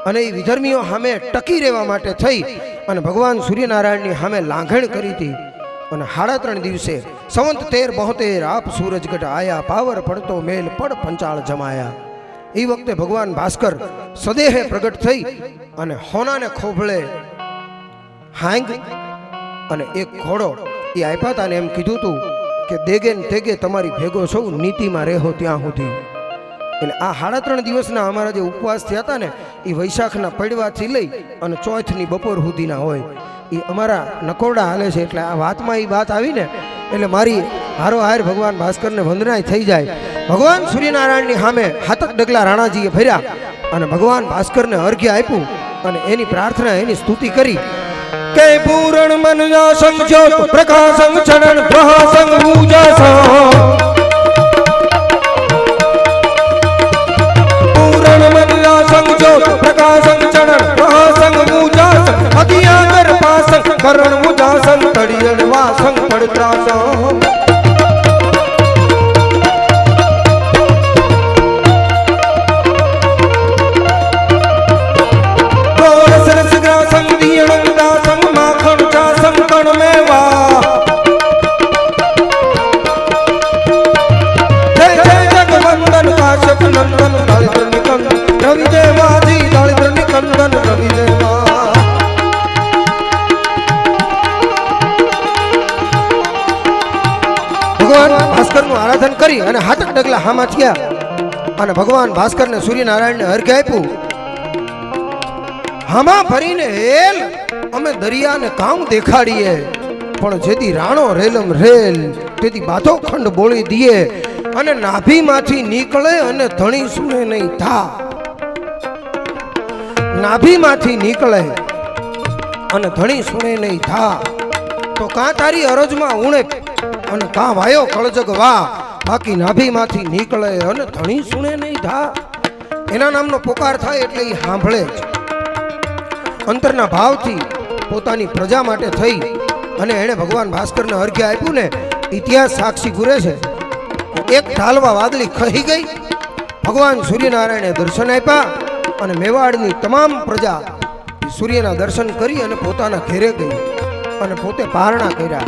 અને એ વિધર્મીઓ સામે ટકી રહેવા માટે થઈ અને ભગવાન સૂર્યનારાયણની સામે લાંઘણ કરી હતી અને 3.5 દિવસે સંવંત 1372 આપ સૂરજગઢ આયા પાવર પડતો મેલ પડ પંચાળ જમાયા એ વખતે ભગવાન ભાસ્કર સદેહે પ્રગટ થઈ અને હોનાને ખોભળે હાંગ અને એક ઘોડો એ આપ્યા હતા ને એમ કીધું હતું કે દેગે ને તેગે તમારી ભેગો સૌ નીતિમાં રહેવો ત્યાં સુધી એટલે આ 3.5 દિવસના અમારા જે ઉપવાસ થયા હતા ને એ વૈશાખના પડવાથી લઈ અને ચોથની બપોર સુધીના હોય એ અમારા નકોરડા હાલે છે એટલે આ વાતમાં એ વાત આવી ને એટલે મારી હારો હાર ભગવાન ભાસ્કરને વંદનાય થઈ જાય ભગવાન સૂર્યનારાયણની સામે હાથક ડગલા રાણાજીએ ભર્યા અને ભગવાન ભાસ્કરને અર્ઘ્ય આપ્યું અને એની પ્રાર્થના એની સ્તુતિ કરી કે પૂરણ મનજા સંજોત પ્રકાશં ચરણ પ્રહાસં પૂજાસં પૂરણ મનજા સંજોત પ્રકાશં ચરણ પ્રહાસં પૂજાસં અધિયાગર પાસં કરણ મુજાસં તડિયણ વાસં પડત્રાસં આરાધન કરી અને હાથક ડગલા હામાં થયા અને ભગવાન ભાસ્કરને સૂર્યનારાયણને અર્ઘ્ય આપ્યું હામાં ભરીને હેલ અમે દરિયાને કામ દેખાડીએ પણ જેથી રાણો રેલમ રેલ તેથી બાધો ખંડ બોલી દીએ અને નાભીમાંથી નીકળે અને ધણી સુને નહીં થા નાભીમાંથી નીકળે અને ધણી સુણે નહીં ધા તો કાં તારી અરજમાં ઉણે અને કાં વાયો કળજગ વા બાકી નાભીમાંથી નીકળે અને ધણી સુણે નહીં ધા એના નામનો પોકાર થાય એટલે એ સાંભળે જ અંતરના ભાવથી પોતાની પ્રજા માટે થઈ અને એણે ભગવાન ભાસ્કરને અર્ઘ્ય આપ્યું ને ઇતિહાસ સાક્ષી ગુરે છે એક ઢાલવા વાદળી ખહી ગઈ ભગવાન સૂર્યનારાયણે દર્શન આપ્યા અને મેવાડની તમામ પ્રજા સૂર્યના દર્શન કરી અને પોતાના ઘેરે ગઈ અને પોતે પારણા કર્યા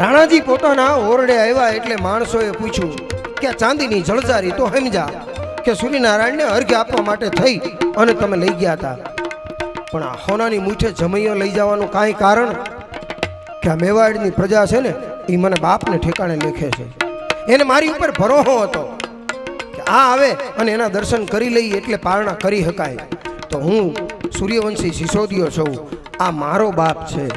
રાણાજી પોતાના ઓરડે આવ્યા એટલે માણસોએ પૂછ્યું કે આ ચાંદીની જળજારી તો સમજા કે સૂર્યનારાયણને અર્ઘ્ય આપવા માટે થઈ અને તમે લઈ ગયા હતા પણ આ હોનાની મૂઠે જમૈયો લઈ જવાનું કાંઈ કારણ કે આ મેવાડની પ્રજા છે ને એ મને બાપને ઠેકાણે લેખે છે એને મારી ઉપર ભરોસો હતો કે આ આવે અને એના દર્શન કરી લઈએ એટલે પારણા કરી શકાય તો હું સૂર્યવંશી સિસોદિયો છું આ મારો બાપ છે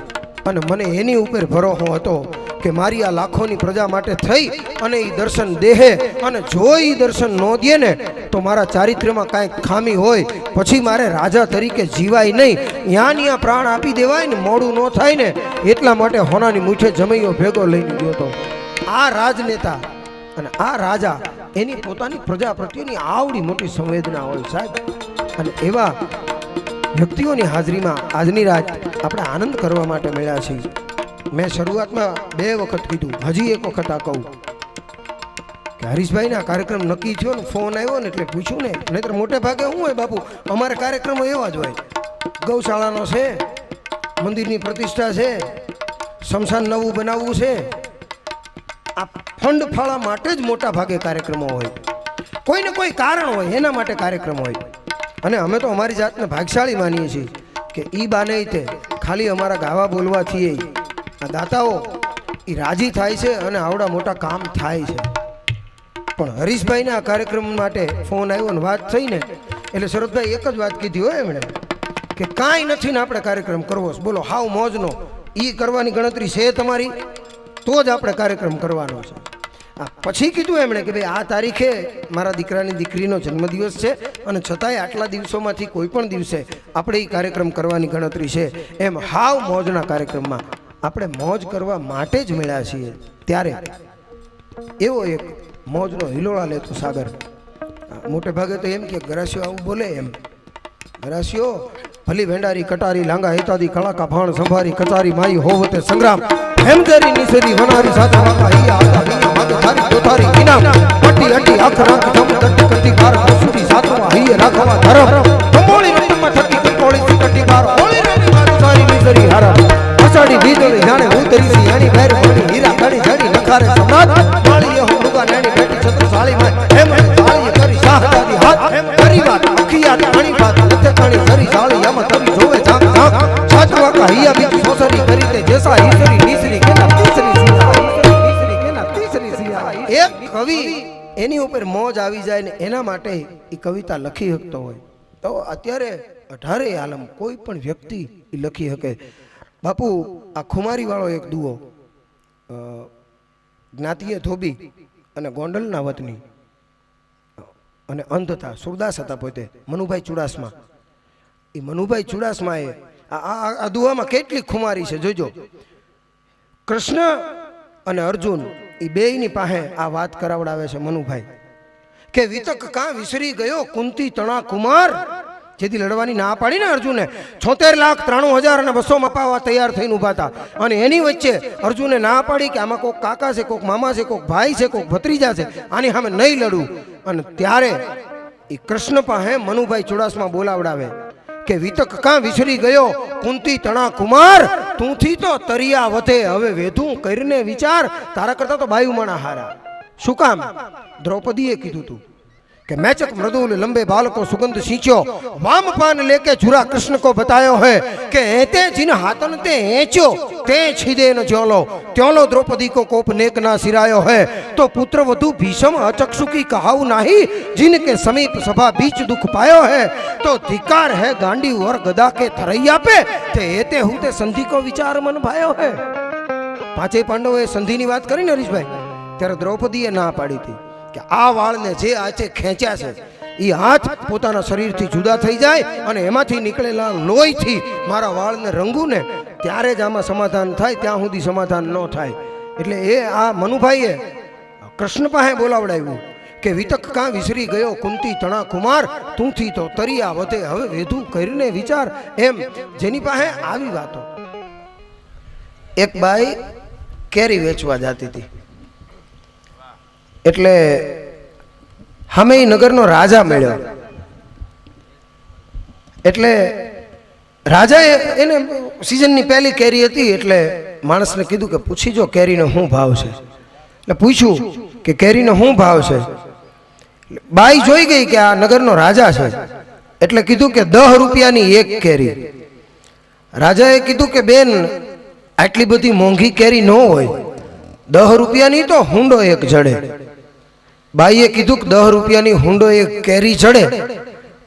અને મને એની ઉપર ભરોસો હતો કે મારી આ લાખોની પ્રજા માટે થઈ અને એ દર્શન દેહે અને જો એ દર્શન ન દે ને તો મારા ચારિત્ર્યમાં કાંઈક ખામી હોય પછી મારે રાજા તરીકે જીવાય નહીં ત્યાં પ્રાણ આપી દેવાય ને મોડું ન થાય ને એટલા માટે હોનાની મૂઠે જમૈયો ભેગો લઈને ગયો હતો આ રાજનેતા અને આ રાજા એની પોતાની પ્રજા પ્રત્યેની આવડી મોટી સંવેદના હોય સાહેબ અને એવા વ્યક્તિઓની હાજરીમાં આજની રાત આપણે આનંદ કરવા માટે મળ્યા છીએ મેં શરૂઆતમાં 2 વખત કીધું હજી એક વખત આ કહું કે હરીશભાઈના કાર્યક્રમ નક્કી થયો ને ફોન આવ્યો ને એટલે પૂછ્યું ને નહીતર મોટે ભાગે શું હોય બાપુ અમારે કાર્યક્રમો એવા જ હોય ગૌશાળાનો છે મંદિરની પ્રતિષ્ઠા છે સ્મશાન નવું બનાવવું છે આ ફંડ ફાળા માટે જ મોટા ભાગે કાર્યક્રમો હોય કોઈને કોઈ કારણ હોય એના માટે કાર્યક્રમ હોય અને અમે તો અમારી જાતને ભાગશાળી માનીએ છીએ કે ઈ બાને તે ખાલી અમારા ગાવા બોલવાથી આ દાતાઓ એ રાજી થાય છે અને આવડા મોટા કામ થાય છે પણ હરીશભાઈના કાર્યક્રમ માટે ફોન આવ્યો ને વાત થઈ ને એટલે શરદભાઈ એક જ વાત કીધી હોય એમણે કે કાંઈ નથી ને આપણે કાર્યક્રમ કરવો બોલો હાવ મોજનો એ કરવાની ગણતરી છે તમારી તો જ આપણે કાર્યક્રમ કરવાનો છે પછી કીધું એમણે કે ભાઈ આ તારીખે મારા દીકરાની દીકરીનો જન્મદિવસ છે અને છતાંય આટલા દિવસોમાંથી કોઈ પણ દિવસે આપણે એ કાર્યક્રમ કરવાની ગણતરી છે એમ હાવ મોજના કાર્યક્રમમાં આપણે મોજ કરવા માટે જ મળ્યા છીએ ત્યારે એવો એક મોજનો હિલોળા લેતો સાગર મોટે ભાગે તો એમ કે ગરાસીઓ આવું બોલે એમ ગરાસીઓ ભલી વેંડારી કટારી લાંગા હેતાદી કળાકા ભાણ સંભારી કચારી માઈ હોવતે સંગ્રામ હેમજરી નિસરી વનારી સાથે વાકા હી આતા હી માગે થારી દોતારી ઇનામ પટ્ટી અટ્ટી આખ રાખ જમ તટ્ટી કટ્ટી બાર સુરી સાતવા હી રાખવા ધરમ કમોળી રટમાં થકી કટોળી કટ્ટી બાર હોળી રાની મારી સારી નિસરી હારા અસાડી બીજળી જાણે ઉતરી સી આની બહેર મણી હીરા કડી જડી નખારે સમ્રાટ માળી એ હુગા નાની બેટી છત્ર સાળી માં હેમ સાળી કરી શાહદાદી હાથ કરી વાત અખિયા ઘણી વાત નથે ઘણી સરી સાળી યમ તરી જોવે ઝાંક ઝાંક સાચવા કા હિયા બીજ સોસરી કરી તે જેસા ઈસરી નીસરી કેના તીસરી સિયા ઈસરી કેના તીસરી સિયા એક કવિ એની ઉપર મોજ આવી જાય ને એના માટે એ કવિતા લખી શકતો હોય તો અત્યારે 18 આલમ કોઈ પણ વ્યક્તિ એ લખી શકે બાપુ આ ખુમારી વાળો એક દુઓ જ્ઞાતિય ધોબી અને ગોંડલના વતની અને અંધ હતા સુરદાસ હતા પોતે મનુભાઈ ચુડાસમા એ મનુભાઈ ચુડાસમાએ આ દુઆમાં કેટલી ખુમારી છે જોજો કૃષ્ણ અને અર્જુન એ બેયની પાસે આ વાત કરાવડાવે છે મનુભાઈ કે વિતક કાં વિસરી ગયો કુંતી તણા કુમાર જેથી લડવાની ના પાડી ને અર્જુને 76,93,000 અને 200 મપાવવા તૈયાર થઈને ઊભા હતા અને એની વચ્ચે અર્જુને ના પાડી કે આમાં કોઈક કાકા છે કોઈક મામા છે કોઈક ભાઈ છે કોઈક ભત્રીજા છે આની સામે નહીં લડવું અને ત્યારે એ કૃષ્ણ પાસે મનુભાઈ ચુડાસમા બોલાવડાવે કે વિતક કાં વિસરી ગયો કુંતી તણા કુમાર તુંથી તો તરિયા વધે હવે વેધું કરીને વિચાર તારા કરતા તો બાયુ માણા હારા શું કામ દ્રૌપદીએ કીધું તું कि मैचक मृदुल लंबे बाल को सुगंध सींचो वाम पान लेके झुरा कृष्ण को बतायो है कि एते जिन हाथन ते हेचो ते छिदे न ज्योलो त्योलो द्रौपदी को कोप नेक ना सिरायो है तो पुत्र वधु भीषम अचक्षु की कहाऊ नाही जिनके समीप सभा बीच दुख पायो है तो धिकार है गांडी और गदा के थरैया पे ते एते हुते संधि को विचार मन भायो है पांचे पांडवोए संधि नी बात करी ने हरीश भाई त्यारे द्रौपदीए ना पाड़ी थी કે આ વાળને જે આચે ખેંચ્યા છે એ હાથ પોતાના શરીરથી જુદા થઈ જાય અને એમાંથી નીકળેલા લોહીથી મારા વાળને રંગું ને ત્યારે જ આમાં સમાધાન થાય, ત્યાં સુધી સમાધાન ન થાય. એટલે એ આ મનુભાઈએ કૃષ્ણ પાસે બોલાવડાવ્યું કે વિતક કાં વિસરી ગયો કુંતી તણા કુમાર, તુંથી તો તરિયા વધે હવે વેધું કરીને વિચાર. એમ જેની પાસે આવી વાતો. એક બાઈ કેરી વેચવા જતી હતી, એટલે સામે નગરનો રાજા મળ્યો. એટલે રાજાએ એને સિઝનની પહેલી કેરી હતી એટલે માણસને કીધું કે પૂછી જો કેરીનો શું ભાવ છે. એટલે પૂછ્યું કે કેરીનો શું ભાવ છે. બાઈ જોઈ ગઈ કે આ નગરનો રાજા છે એટલે કીધું કે 10 રૂપિયાની એક કેરી. રાજાએ કીધું કે બેન આટલી બધી મોંઘી કેરી ન હોય, 10 રૂપિયાની તો હુંડો એક જડે. બાઈએ કીધું કે 10 રૂપિયાની હુંડો એક કેરી જડે,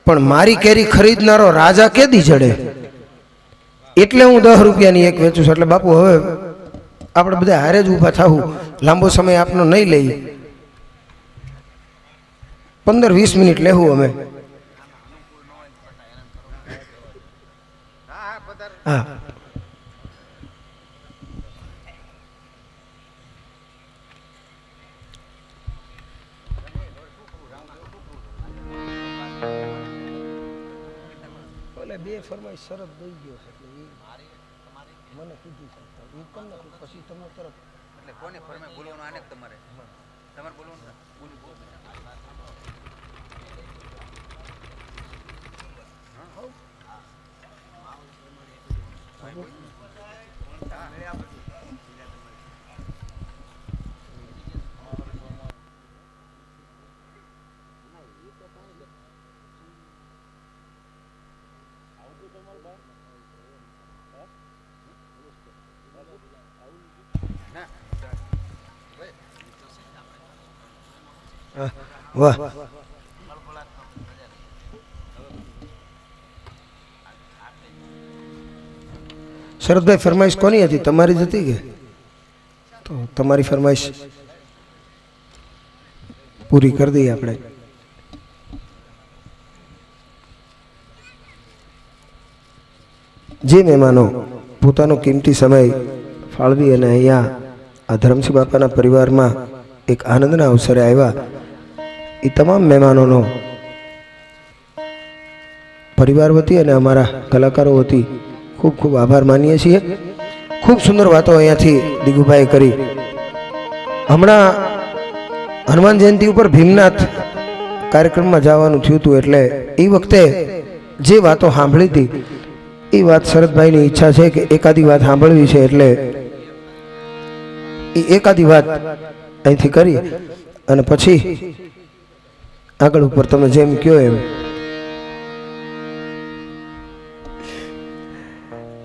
પણ મારી કેરી ખરીદનારો રાજા કેદી જડે, એટલે હું 10 રૂપિયાની એક વેચું છું. એટલે બાપુ હવે આપણે બધા હારે જ ઊભા થવું, લાંબો સમય આપનો નહીં લઈએ, 15-20 મિનિટ લેવું અમે. હા બે ફરમાઈશ શરત દઈ ગયો છે એટલે મને કીધી છે એ તમને પછી તમને તરત એટલે કોને ફરમાઈ બોલવાનું આને તમારે બોલવાનું વાહ. શરદભાઈ ફરમાઈશ કોની હતી, તમારી જ હતી કે? તો તમારી ફરમાઈશ પૂરી કરી દઈએ આપણે. જે મહેમાનો પોતાનો કિંમતી સમય ફાળવી અને અહીંયા આ ધરમસિંહ બાપાના પરિવારમાં એક આનંદના અવસરે આવ્યા, એ તમામ મહેમાનોનો પરિવાર વતી અને અમારા કલાકારો વતી ખૂબ ખૂબ આભાર માનીએ છીએ. ખૂબ સુંદર વાતો અહીંયાથી દિગુભાઈ કરી. હમણાં હનુમાન જયંતિ ઉપર ભીમનાથ કાર્યક્રમમાં જવાનું થયું હતું, એટલે એ વખતે જે વાતો સાંભળી હતી એ વાત શરદભાઈની ઈચ્છા છે કે એકાદી વાત સાંભળવી છે, એટલે એ એકાદી વાત અહીંથી કરી અને પછી આગળ ઉપર તમે જેમ કહો એમ.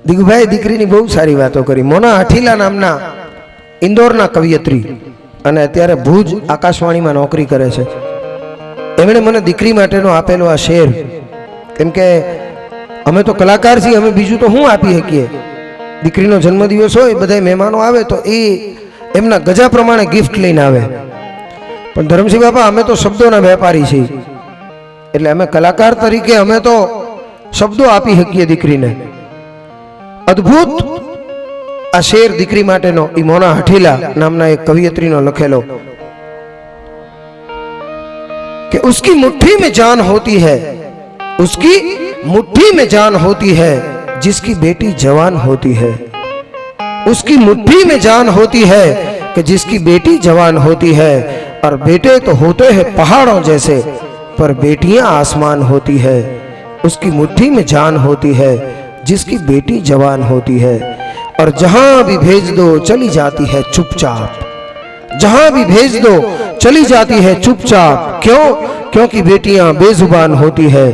દિગુભાઈ દીકરીની બહુ સારી વાતો કરી. મોના હાઠીલા નામના ઇન્દોરના કવિયત્રી અને અત્યારે ભુજ આકાશવાણીમાં નોકરી કરે છે. એમણે મને દીકરી માટેનો આપેલો આ શેર, કેમ કે અમે તો કલાકાર છીએ, અમે બીજું તો શું આપી શકીએ. દીકરીનો જન્મદિવસ હોય, બધા મહેમાનો આવે તો એ એમના ગજા પ્રમાણે ગિફ્ટ લઈને આવે, પણ ધરમસિંહ બાપા અમે તો શબ્દોના વેપારી છીએ, એટલે અમે કલાકાર તરીકે અમે તો શબ્દો આપી શકીએ દીકરીને. અદ્ભુત આ શેર દીકરી માટેનો ઈ મોના હઠીલા નામના એક કવિયત્રીનો લખેલો कि उसकी मुट्ठी में जान होती है, उसकी मुट्ठी में जान होती है जिसकी बेटी जवान होती है, उसकी मुट्ठी में जान होती है कि जिसकी बेटी जवान होती है, और बेटे तो होते हैं पहाड़ों जैसे पर बेटियां आसमान होती है, उसकी मुट्ठी में जान होती है जिसकी बेटी जवान होती है, और जहां भी भेज दो चली जाती है चुपचाप, जहां भी भेज दो चली जाती है चुपचाप, क्यों? क्योंकि बेटियां बेजुबान होती है,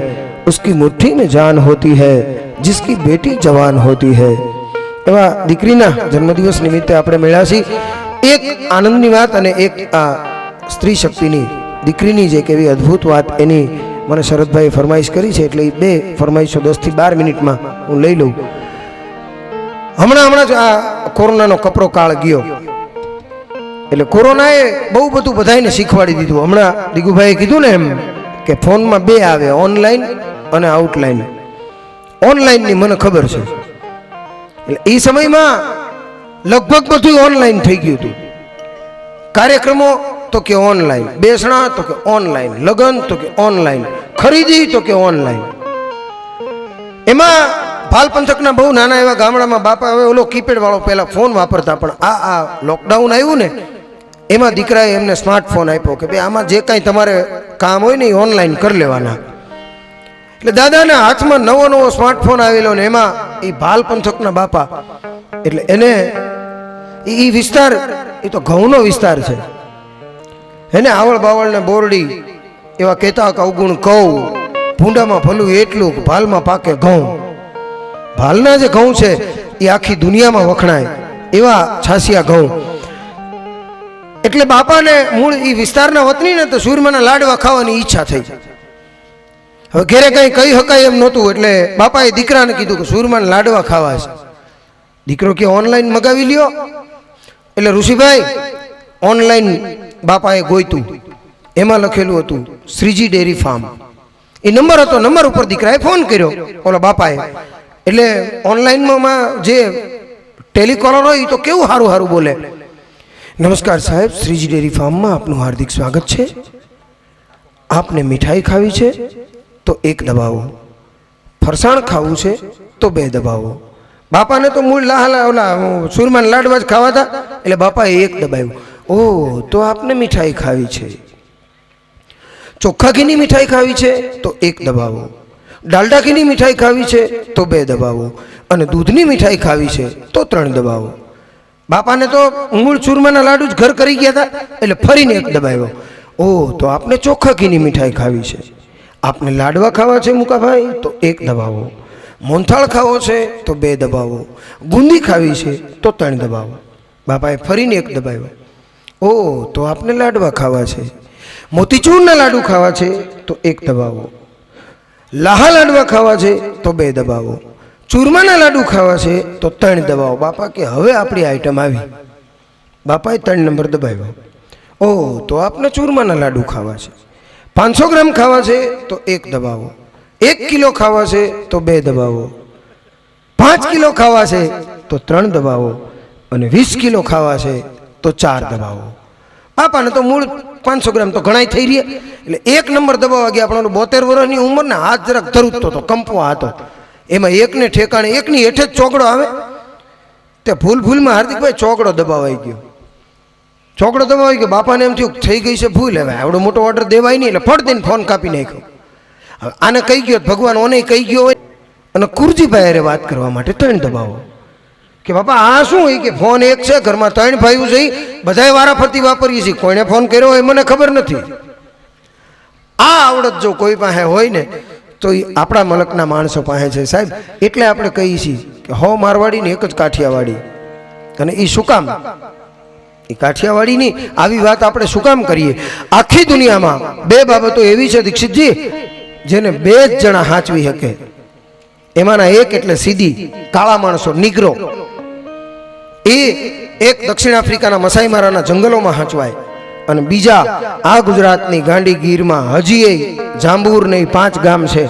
उसकी मुट्ठी में जान होती है जिसकी बेटी जवान होती है. એવા દીકરીના જન્મદિવસ નિમિત્તે આપણે મળ્યા છીએ. એક આનંદની વાત અને એક આ સ્ત્રી શક્તિની દીકરીની જે કેવી અદ્ભુત વાત એની મને શરદભાઈએ ફરમાઈશ કરી છે, એટલે એ બે ફરમાઈશો 10 થી 12 મિનિટમાં હું લઈ લઉં. હમણાં જ આ કોરોનાનો કપરો કાળ ગયો, એટલે કોરોનાએ બહુ બધું બધાને શીખવાડી દીધું. હમણાં દીગુભાઈએ કીધું ને એમ કે ફોનમાં બે આવે, ઓનલાઈન અને આઉટલાઈન. ઓનલાઈનની મને ખબર છે, એટલે એ સમયમાં લગભગ બધું ઓનલાઈન થઈ ગયું હતું. કાર્યક્રમો તો કે ઓનલાઈન, બેસણા તો કે ઓનલાઈન, લગ્ન તો કે ઓનલાઈન, ખરીદી તો કે ઓનલાઈન. એમાં ભાલ પંથકના બહુ નાના એવા ગામડામાં બાપા હવે ઓલો કીપેડ વાળો પહેલા ફોન વાપરતા, પણ આ લોકડાઉન આવ્યું ને એમાં દીકરાએ એમને સ્માર્ટફોન આપ્યો કે ભાઈ આમાં જે કાંઈ તમારે કામ હોય ને એ ઓનલાઈન કરી લેવાના. એટલે દાદાના હાથમાં નવો સ્માર્ટફોન આવેલો ને એમાં એ ભાલ પંથકના બાપા, એટલે એને એ વિસ્તાર એ તો ઘઉંનો વિસ્તાર છે, એને આવળ બાવળ ને બોરડી એવા કહેતા કે અવગુણ કહું, ભૂંડામાં ભલું એટલું, ભાલમાં પાકે ઘઉં. ભાલના જે ઘઉં છે એ આખી દુનિયામાં વખણાય એવા છાસિયા ઘઉં. એટલે બાપાને મૂળ એ વિસ્તારના વતની ને તો સૂરમાના લાડવા ખાવાની ઈચ્છા થઈ. હવે ઘેરે કઈ કહી શકાય એમ નહોતું, એટલે બાપાએ દીકરાને કીધું કે સૂરમાના લાડવા ખાવા છે. દીકરો કે ઓનલાઈન મગાવી લ્યો. એટલે ઋષિભાઈ ઓનલાઈન બાપાએ ગોઈતું, એમાં લખેલું હતું શ્રીજી ડેરી ફાર્મ. એ નંબર હતો, નંબર ઉપર દીકરાએ ફોન કર્યો ઓલા બાપાએ. એટલે ઓનલાઈનમાં જે ટેલિકોલર હોય એ તો કેવું સારું સારું બોલે. નમસ્કાર સાહેબ, શ્રીજી ડેરી ફાર્મમાં આપનું હાર્દિક સ્વાગત છે. આપને મીઠાઈ ખાવી છે તો 1 દબાવો, ફરસાણ ખાવું છે તો 2 દબાવો. બાપાને તો મૂળ ઓલા સુરમાન લાડવા જ ખાવા હતા, એટલે બાપાએ 1 દબાવ્યું. ઓહ, તો આપને મીઠાઈ ખાવી છે, ચોખ્ખા ઘીની મીઠાઈ ખાવી છે તો 1 દબાવો, ડાલડા ઘીની મીઠાઈ ખાવી છે તો 2 દબાવો, અને દૂધની મીઠાઈ ખાવી છે તો 3 દબાવો. બાપાને તો મૂળ ચૂરમાના લાડુ જ ઘર કરી ગયા હતા, એટલે ફરીને 1 દબાવ્યો. ઓહ, તો આપને ચોખ્ખા ઘીની મીઠાઈ ખાવી છે, આપને લાડવા ખાવા છે મુકાભાઈ તો 1 દબાવો, મોહનથાળ ખાવો છે તો 2 દબાવો, બુંદી ખાવી છે તો 3 દબાવો. બાપાએ ફરીને 1 દબાવ્યો. ઓહ, તો આપને લાડવા ખાવા છે, મોતીચૂરના લાડુ ખાવા છે તો 1 દબાવો, લાહા લાડવા ખાવા છે તો 2 દબાવો, ચૂરમાના લાડુ ખાવા છે તો 3 દબાવો. બાપા કે હવે આપણી આઈટમ આવી. બાપાએ 3 નંબર દબાવ્યો. ઓહ, તો આપને ચૂરમાના લાડુ ખાવા છે, 500 ગ્રામ ખાવા છે તો 1 દબાવો, 1 કિલો ખાવા છે તો 2 દબાવો, 5 કિલો ખાવા છે તો 3 દબાવો, અને 20 કિલો ખાવા છે તો 4 દબાવો. બાપાને તો મૂળ 500 ગ્રામ તો ઘણાય થઈ રહ્યા, એટલે 1 નંબર દબાવવા ગયા. પણ 72 વર્ષની ઉંમરને હાથ જરાક ધરુજતો હતો, કંપવા હતો. એમાં 1 ને ઠેકાણે 1 ની હેઠે જ ચોકડો આવે, તે ભૂલમાં હાર્દિકભાઈ ચોકડો દબાવાઈ ગયો. ચોકડો દબાવાઈ ગયો. બાપાને એમ થયું થઈ ગઈ છે ભૂલ, હવે આવડો મોટો ઓર્ડર દેવાય નહીં, એટલે ફટ દઈને ફોન કાપી નાખ્યો. હવે આને કહી ગયો ભગવાન, ઓને કહી ગયો હોય, અને કુરજીભાઈ અરે વાત કરવા માટે 3 દબાવો. કે બાપા આ શું હોય કે ફોન એક છે, ઘરમાં 3 ભાઈઓ છે, બધાય વારાફરતી વાપરીએ છીએ, કોઈને ફોન કર્યો હોય મને ખબર નથી. આ આવડત જો કોઈ પાસે હોય ને તો એ આપણા મલકના માણસો પાસે છે સાહેબ. એટલે આપણે કહીએ છીએ કે 100 મારવાડી ને 1 જ કાઠિયાવાડી. અને એ શું કામ? એ કાઠિયાવાડીની આવી વાત આપણે શું કામ કરીએ? આખી દુનિયામાં 2 બાબતો એવી છે દીક્ષિતજી, જેને 2 જ જણા હાંચવી શકે. એમાંના એક એટલે સીધી કાળા માણસો, નિગ્રો. એ એક દક્ષિણ આફ્રિકાના મસાઈ મારાના જંગલોમાં હાંચવાય, અને બીજા આ ગુજરાતની ગાંડીગીરમાં હજી જાંબુર ને 5 ગામ છે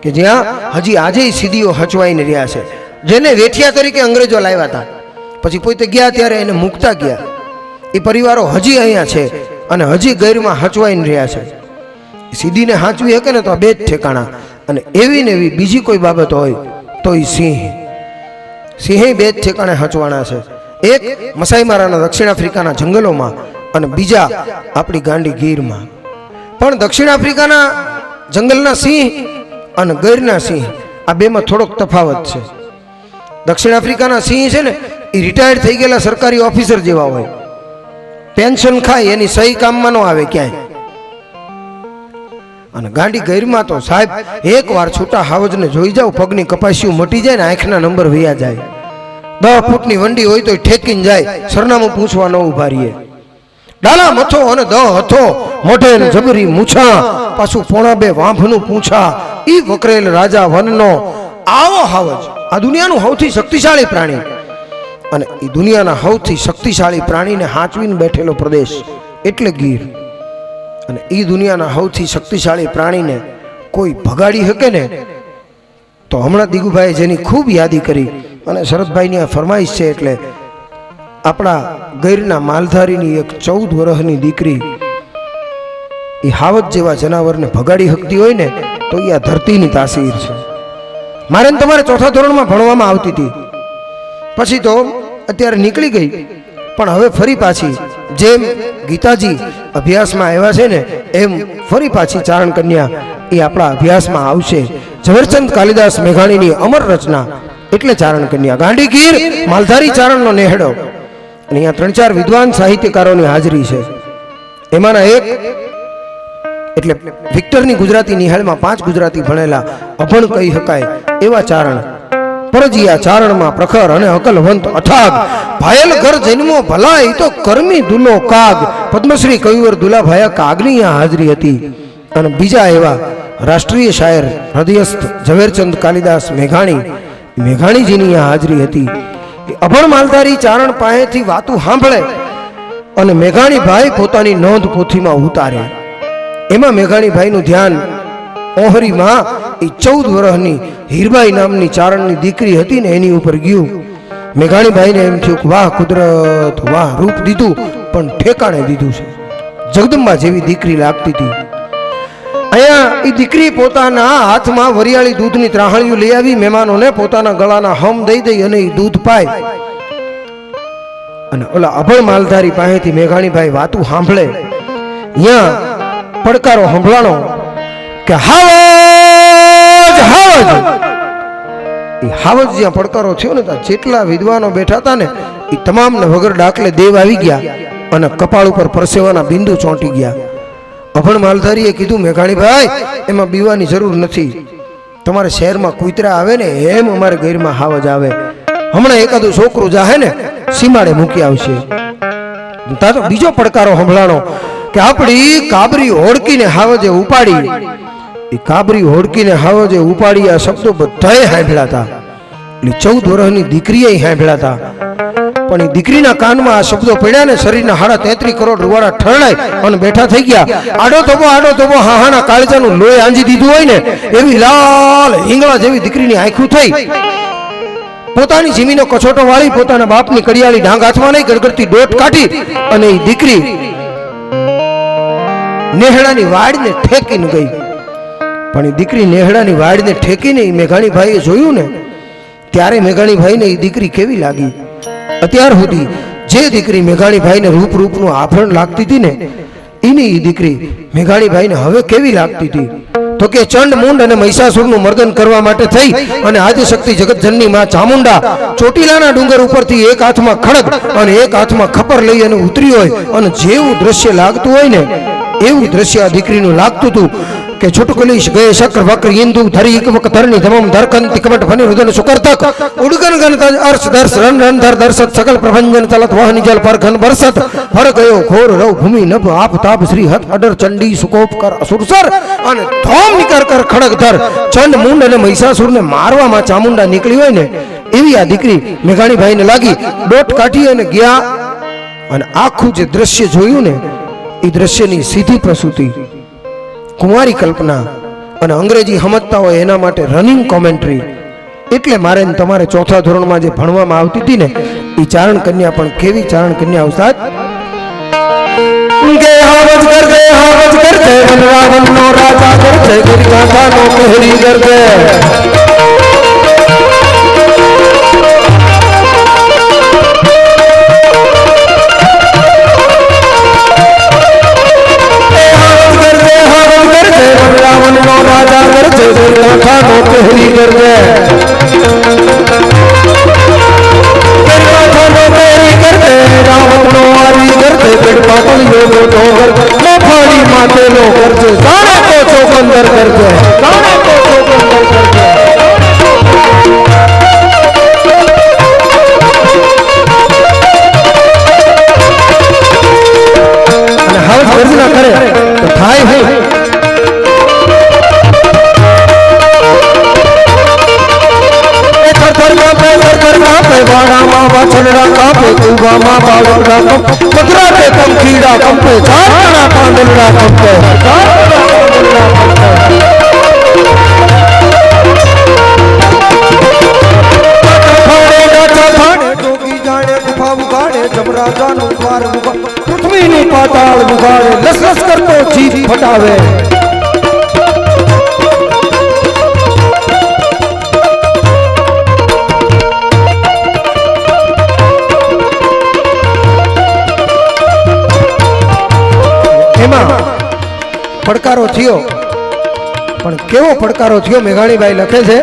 કે જ્યાં હજી આજે સીધીઓ હચવાઈને રહ્યા છે, જેને વેઠિયા તરીકે અંગ્રેજો લાવ્યા હતા. પછી પોતે ગયા ત્યારે એને મૂકતા ગયા. એ પરિવારો હજી અહીંયા છે અને હજી ગૈરમાં હચવાઈને રહ્યા છે. સીધીને હાંચવી શકે ને તો 2 જ ઠેકાણા. અને એવી ને એવી બીજી કોઈ બાબત હોય તો એ સિંહ. 2 જ ઠેકાણે હચવાણા છે. એક મસાઈ મારાના દક્ષિણ આફ્રિકાના જંગલોમાં, અને બીજા આપણી ગાંડી ગીરમાં. પણ દક્ષિણ આફ્રિકાના જંગલના સિંહ અને ગીરના સિંહ આ બેમાં થોડોક તફાવત છે. દક્ષિણ આફ્રિકાના સિંહ છે ને એ રિટાયર્ડ થઈ ગયેલા સરકારી ઓફિસર જેવા હોય, પેન્શન ખાય, એની સહી કામમાં ન આવે ક્યાંય. અને ગાંડી ગીરમાં તો સાહેબ એકવાર છૂટા હાવજને જોઈ જાવ, પગની કપાસીઓ મટી જાય ને આંખના નંબર વયા જાય. 10 ફૂટની વંડી હોય તો ઠેકીને જાય, સરનામું પૂછવા ન ઉભા રહીએ. ડાલા મથો અને 10 હથો, મોઢે ને જબરી મૂછા, પાછું 1.5 વાંભનું પૂંછા, ઈ વકરેલ રાજા વનનો આવો હાવજ. આ દુનિયાનું સૌથી શક્તિશાળી પ્રાણી, અને એ દુનિયાના સૌથી શક્તિશાળી પ્રાણીને હાંચવીને બેઠેલો પ્રદેશ એટલે ગીર. અને એ દુનિયાના સૌથી શક્તિશાળી પ્રાણીને કોઈ ભગાડી શકે ને તો હમણાં દિગુભાઈએ જેની ખૂબ યાદી કરી અને શરદભાઈની આ ફરમાઈશ છે એટલે આપણા ગૈરના માલધારીની એક 14 વર્ષની દીકરી એ હાવત જેવા જનાવરને ભગાડી શકતી હોય ને તો એ આ ધરતીની તાસીર છે. મારે ને તમારે ચોથા ધોરણમાં ભણવામાં આવતી હતી, પછી તો અત્યારે નીકળી ગઈ, પણ હવે ફરી પાછી જેમ ગીતાજી અભ્યાસમાં આવ્યા છે ને એમ ફરી પાછી ચારણ કન્યા એ આપણા અભ્યાસમાં આવશે. ઝવેરચંદ કાલિદાસ મેઘાણીની અમર રચના એટલે ચારણ કન્યા. ગાંડીગીર માલધારી ચારણનો નેહડો. અને અહીંયા 3-4 વિદ્વાન સાહિત્યકારોની હાજરી છે. એમાંના એક એટલે વિક્ટરની ગુજરાતી નિહાળમાં 5 ગુજરાતી ભણેલા અભણ કહી શકાય એવા ચારણ પરજીયા ચારણમાં પ્રખર અને અકલવંત અથાગ ભાયલ ઘર જન્મો ભલાઈ તો કર્મી દુલો કાગ. પદ્મશ્રી કવિવર દુલાભાયા કાગની આ હાજરી હતી. અને બીજા એવા રાષ્ટ્રીય શાયર હૃદયસ્થ ઝવેરચંદ કાલિદાસ મેઘાણીજીની આ હાજરી હતી. અભણ માલધારી ચારણ પાસેથી વાતું સાંભળે અને મેઘાણીભાઈ પોતાની નોંધ પોથીમાં ઉતારે. એમાં મેઘાણીભાઈનું ધ્યાન ઓહરીમાં એ 14 વર્ષની હીરબાઈ નામની ચારણની દીકરી હતી ને એની ઉપર ગયું. મેઘાણીભાઈને એમ થયું કે વાહ કુદરત, વાહ રૂપ દીધું પણ ઠેકાણે દીધું છે. જગદંબા જેવી દીકરી લાગતી હતી. અહીંયા એ દીકરી પોતાના હાથમાં વરિયાળી દૂધની ત્રાહણીઓ લઈ આવી મહેમાનોને પોતાના ગળાના હમ દઈ અને એ દૂધ પાય. અને ઓલા અભણ માલધારી પાસેથી મેઘાણીભાઈ વાતું સાંભળે. અહીંયા પડકારો સંભળાણો કે હાવજ હાવજ. એ હાવજ જ્યાં પડકારો થયો ને ત્યાં જેટલા વિદ્વાનો બેઠા હતા ને એ તમામને વગર ડાકલે દેવ આવી ગયા અને કપાળ ઉપર પરસેવાના બિંદુ ચોંટી ગયા. અભણ માલધારીએ કીધું મેઘાણીભાઈ એમાં બીવાની જરૂર નથી, તમારે શહેરમાં કૂતરા આવે ને એમ અમારે ગૈરમાં હાવજ આવે. હમણાં એકાદું છોકરું જાહે ને સીમાડે મૂકી આવશે. તા તો બીજો પડકારો સંભળાણો કે આપણી કાબરી હોડકીને હાવજે ઉપાડી. એ કાબરી હોડકીને હાવજે ઉપાડી આ શબ્દો બધાએ સાંભળ્યા હતા. એટલે 14 વર્ષની દીકરીએ સાંભળ્યા હતા. પણ એ દીકરીના કાનમાં આ શબ્દો પડ્યા ને શરીરના 33 કરોડ રૂવાડા ઠરણાય અને બેઠા થઈ ગયા. આડો તોબો હાહાના કાળજાનું લોહી આંજી દીધું હોય ને એવી લાલ હિંગળા જેવી દીકરીની આંખું થઈ. પોતાની જીમીનો કછોટો વાળી પોતાના બાપની કડિયાળી ડાંગ હાથમાં નહીં ગડગડતી દોટ કાઢી અને એ દીકરી નેહડાની વાડને ઠેકીને ગઈ. પણ એ દીકરી નેહડાની વાડને ઠેકીને મેઘાણીભાઈએ જોયું ને ત્યારે મેઘાણીભાઈને એ દીકરી કેવી લાગી. અત્યાર સુધી જે દીકરી મેઘાણીભાઈને રૂપનું આભરણ લાગતી હતી ને એની એ દીકરી મેઘાણીભાઈને હવે કેવી લાગતી હતી તો કે ચંડ મુંડ અને મહિષાસુરનું મર્દન કરવા માટે થઈ અને આદિશક્તિ જગતજનની માં ચામુંડા ચોટીલાના ડુંગર ઉપરથી એક હાથમાં ખડગ અને એક હાથમાં ખપર લઈ અને ઉતરી હોય અને જેવું દ્રશ્ય લાગતું હોય ને એવું દ્રશ્ય આ દીકરીનું લાગતું હતું કે છુટકલીશ ગયે શક્ર વક્ર ઇન્દુ ધરી એકવક ધરની ધમમ ધરકન તિકમટ ફની રુદન સુકરતક ઉડગન ગન તજ અર્શ દર્શ રન રન ધર દર્શત સકલ પ્રભંજન ચલત વહની જલ પર ઘન બરસત હર ગયો ઘોર રવ ભૂમિ નભ આપ તાપ શ્રી હત અડર ચંડી સુકોપ કર અસુરસર અને ધોમ નિકર કર ખડગ ધર ચંડ મુંડ અને મહિષાસુરને મારવામાં ચામુંડા નીકળી હોય ને એવી આ દીકરી મેઘાણીભાઈને લાગી. દોટ કાઢી અને ગયા અને આખું જે દ્રશ્ય જોયું ને એ દ્રશ્યની સીધી પ્રસૂતિ કુંવારી કલ્પના અને અંગ્રેજી સમજતા હોય એના માટે રનિંગ કોમેન્ટ્રી. એટલે મારે તમારે ચોથા ધોરણમાં જે ભણવામાં આવતી હતી ને એ ચારણ કન્યા પણ કેવી ચારણ કન્યા ઉસ્તાદ કે હાવજ કરતે વનરાવનનો રાજા કરતે ગિરગાથાનો પહેરી કરતે રાવણનો રાજા કરજે ગિરગાથાનો પહેરી કરજે ગિરગાથાનો પહેરી કરજે રાવણનો આરી કરજે પેડ પાટલીઓ મોટો કરજે મફાળી માટેનો કરજે સારા તો ચોકંદર કરજે સારા તો ચોકંદર કરજે. અને હાવજ ગર્જના કરે તો થાય હોય વાડામાં વાછરડા કાપે કુવામાં બાવડા કંપ કતરા કે કંકીડા કંપે ચાર ચાંદના પાંદડા પંખે જોગી જાણે ગુફા ઉગાડે જમરાજાનું દ્વાર પૃથ્વીનું પાતાળ ઉગાડે લસલસ કરતો જીભ ફટાવે પડકારો થયો પણ કેવો પડકારો થયો મેઘાણીબાઈ લખે છે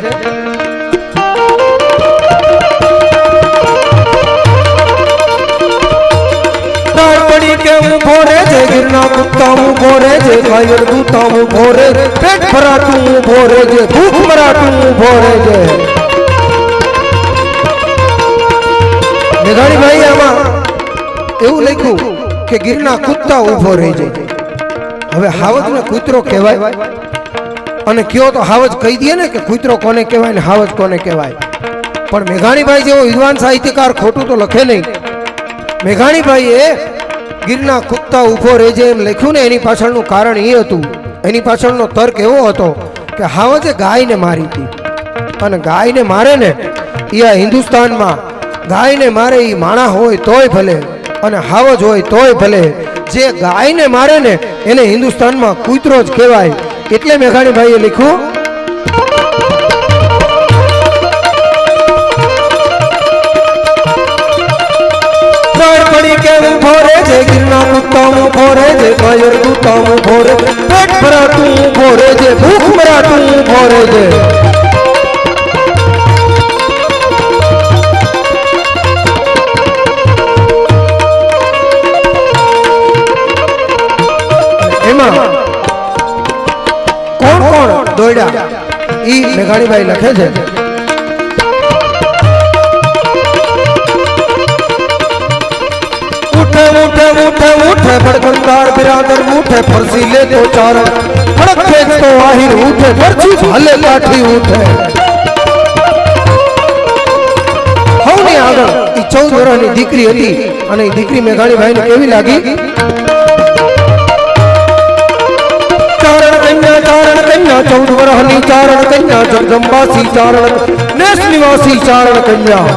પડી કે હું ભોરે છે ગિરના કુત્તા હું ભોરે છે કાયર દૂતા હું ભોરે પેટ ભરાતું હું ભોરે છે ભૂખ મરાતું હું ભોરે છે મેઘાણીબાઈ આમાં એવું લખ્યું કે ગિરના કુત્તા ઉભો રહી જાય હવે હાવજ ને કૂતરો કહેવાય અને કયો તો હાવજ કહી દે ને કે કૂતરો કોને કહેવાય ને હાવજ કોને કહેવાય પણ મેઘાણીભાઈ જેવો વિદ્વાન સાહિત્યકાર ખોટું તો લખે નહીં મેઘાણીભાઈએ ગીરના કુત્તા ઊભો રહેજે એમ લખ્યું ને એની પાછળનું કારણ એ હતું એની પાછળનો તર્ક એવો હતો કે હાવજે ગાયને મારી હતી અને ગાયને મારે ને એ આ હિન્દુસ્તાનમાં ગાયને મારે એ માણા હોય તોય ભલે અને હાવજ હોય તોય ભલે જે ગાયને મારે ને એને હિન્દુસ્તાનમાં કૂતરો જ કહેવાય એટલે મેઘાણીભાઈએ લખ્યું પડી કે ઉભો રે છે ગિરના કુત્તા ઉભો રે છે કાયર દૂતા ઉભો રે પેટ ભરાતું ઉભો રે છે ભૂખ મરાતું ઉભો રે છે કોણ કોણ દોડ્યા ઈ મેઘાણીભાઈ લખે છે ઉઠે ઉઠે ઉઠે ઉઠે ભડકંદાર બિરાદર ઉઠે ફરસી લે તો ચારણ ફડક ખેંચતો આહિર ઉઠે ફરસી ભાલે કાઠી ઉઠે હવની આગળ ઈ 14 વર્ષની દીકરી હતી અને ઈ દીકરી મેઘાણીભાઈને કેવી લાગી ચારણ કન્યા 14 વર્ષની ચારણ કન્યા જગદંબાસી ચારણ નેસ નિવાસી ચારણ કન્યા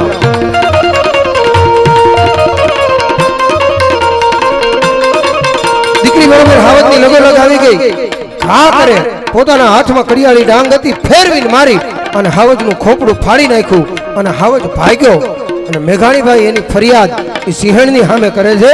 દીકરી બરોબર હાવજની લગોલગ આવી ગઈ ઘા કરે પોતાના હાથમાં કડિયાળી ડાંગ હતી ફેરવીને મારી અને હાવજનું ખોપડું ફાડી નાખ્યું અને હાવજ ભાગ્યો અને મેઘાણીભાઈ એની ફરિયાદ એ સિંહણની સામે કરે છે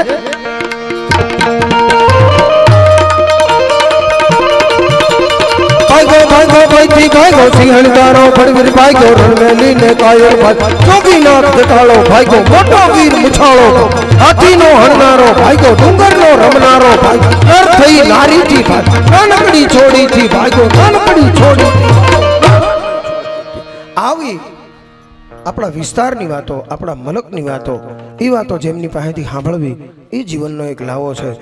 ભાગ્યો સિંહણ તારો ફળવીર ભાગ્યો રણમેલી ને કાયર ભાગ્યો જોગીનાથ જટાળો ભાગ્યો મોટો વીર મુછાળો હાથીનો હણનારો ભાગ્યો ડુંગરનો રમનારો ભાગ્યો થઈ નારીથી ભાગ્યો નાનકડી છોડીથી ભાગ્યો નાનકડી છોડી આવી આપણા વિસ્તારની વાતો આપણા મલકની વાતો એ વાતો જેમની પાસેથી સાંભળવી એ જીવનનો એક લાવો છે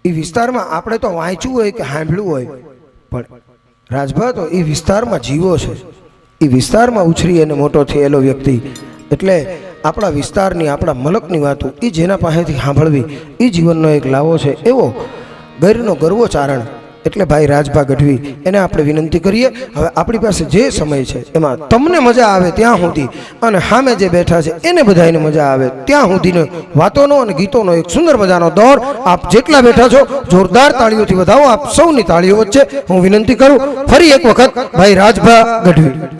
એ વિસ્તારમાં આપણે તો વાંચ્યું હોય કે સાંભળ્યું હોય પણ રાજભા તો એ વિસ્તારમાં જીવો છે એ વિસ્તારમાં ઉછરી અને મોટો થયેલો વ્યક્તિ એટલે આપણા વિસ્તારની આપણા મલકની વાતો એ જેના પાસેથી સાંભળવી એ જીવનનો એક લાવો છે એવો ગૈરનો ગર્વો ચારણ એટલે ભાઈ રાજભા ગઢવી એને આપણે વિનંતી કરીએ હવે આપણી પાસે જે સમય છે એમાં તમને મજા આવે ત્યાં સુધી અને સામે જે બેઠા છે એને બધાને મજા આવે ત્યાં સુધીનો વાતોનો અને ગીતોનો એક સુંદર મજાનો દોર આપ જેટલા બેઠા છો જોરદાર તાળીઓથી વધાવો આપ સૌની તાળીઓ વચ્ચે હું વિનંતી કરું ફરી એક વખત ભાઈ રાજભા ગઢવી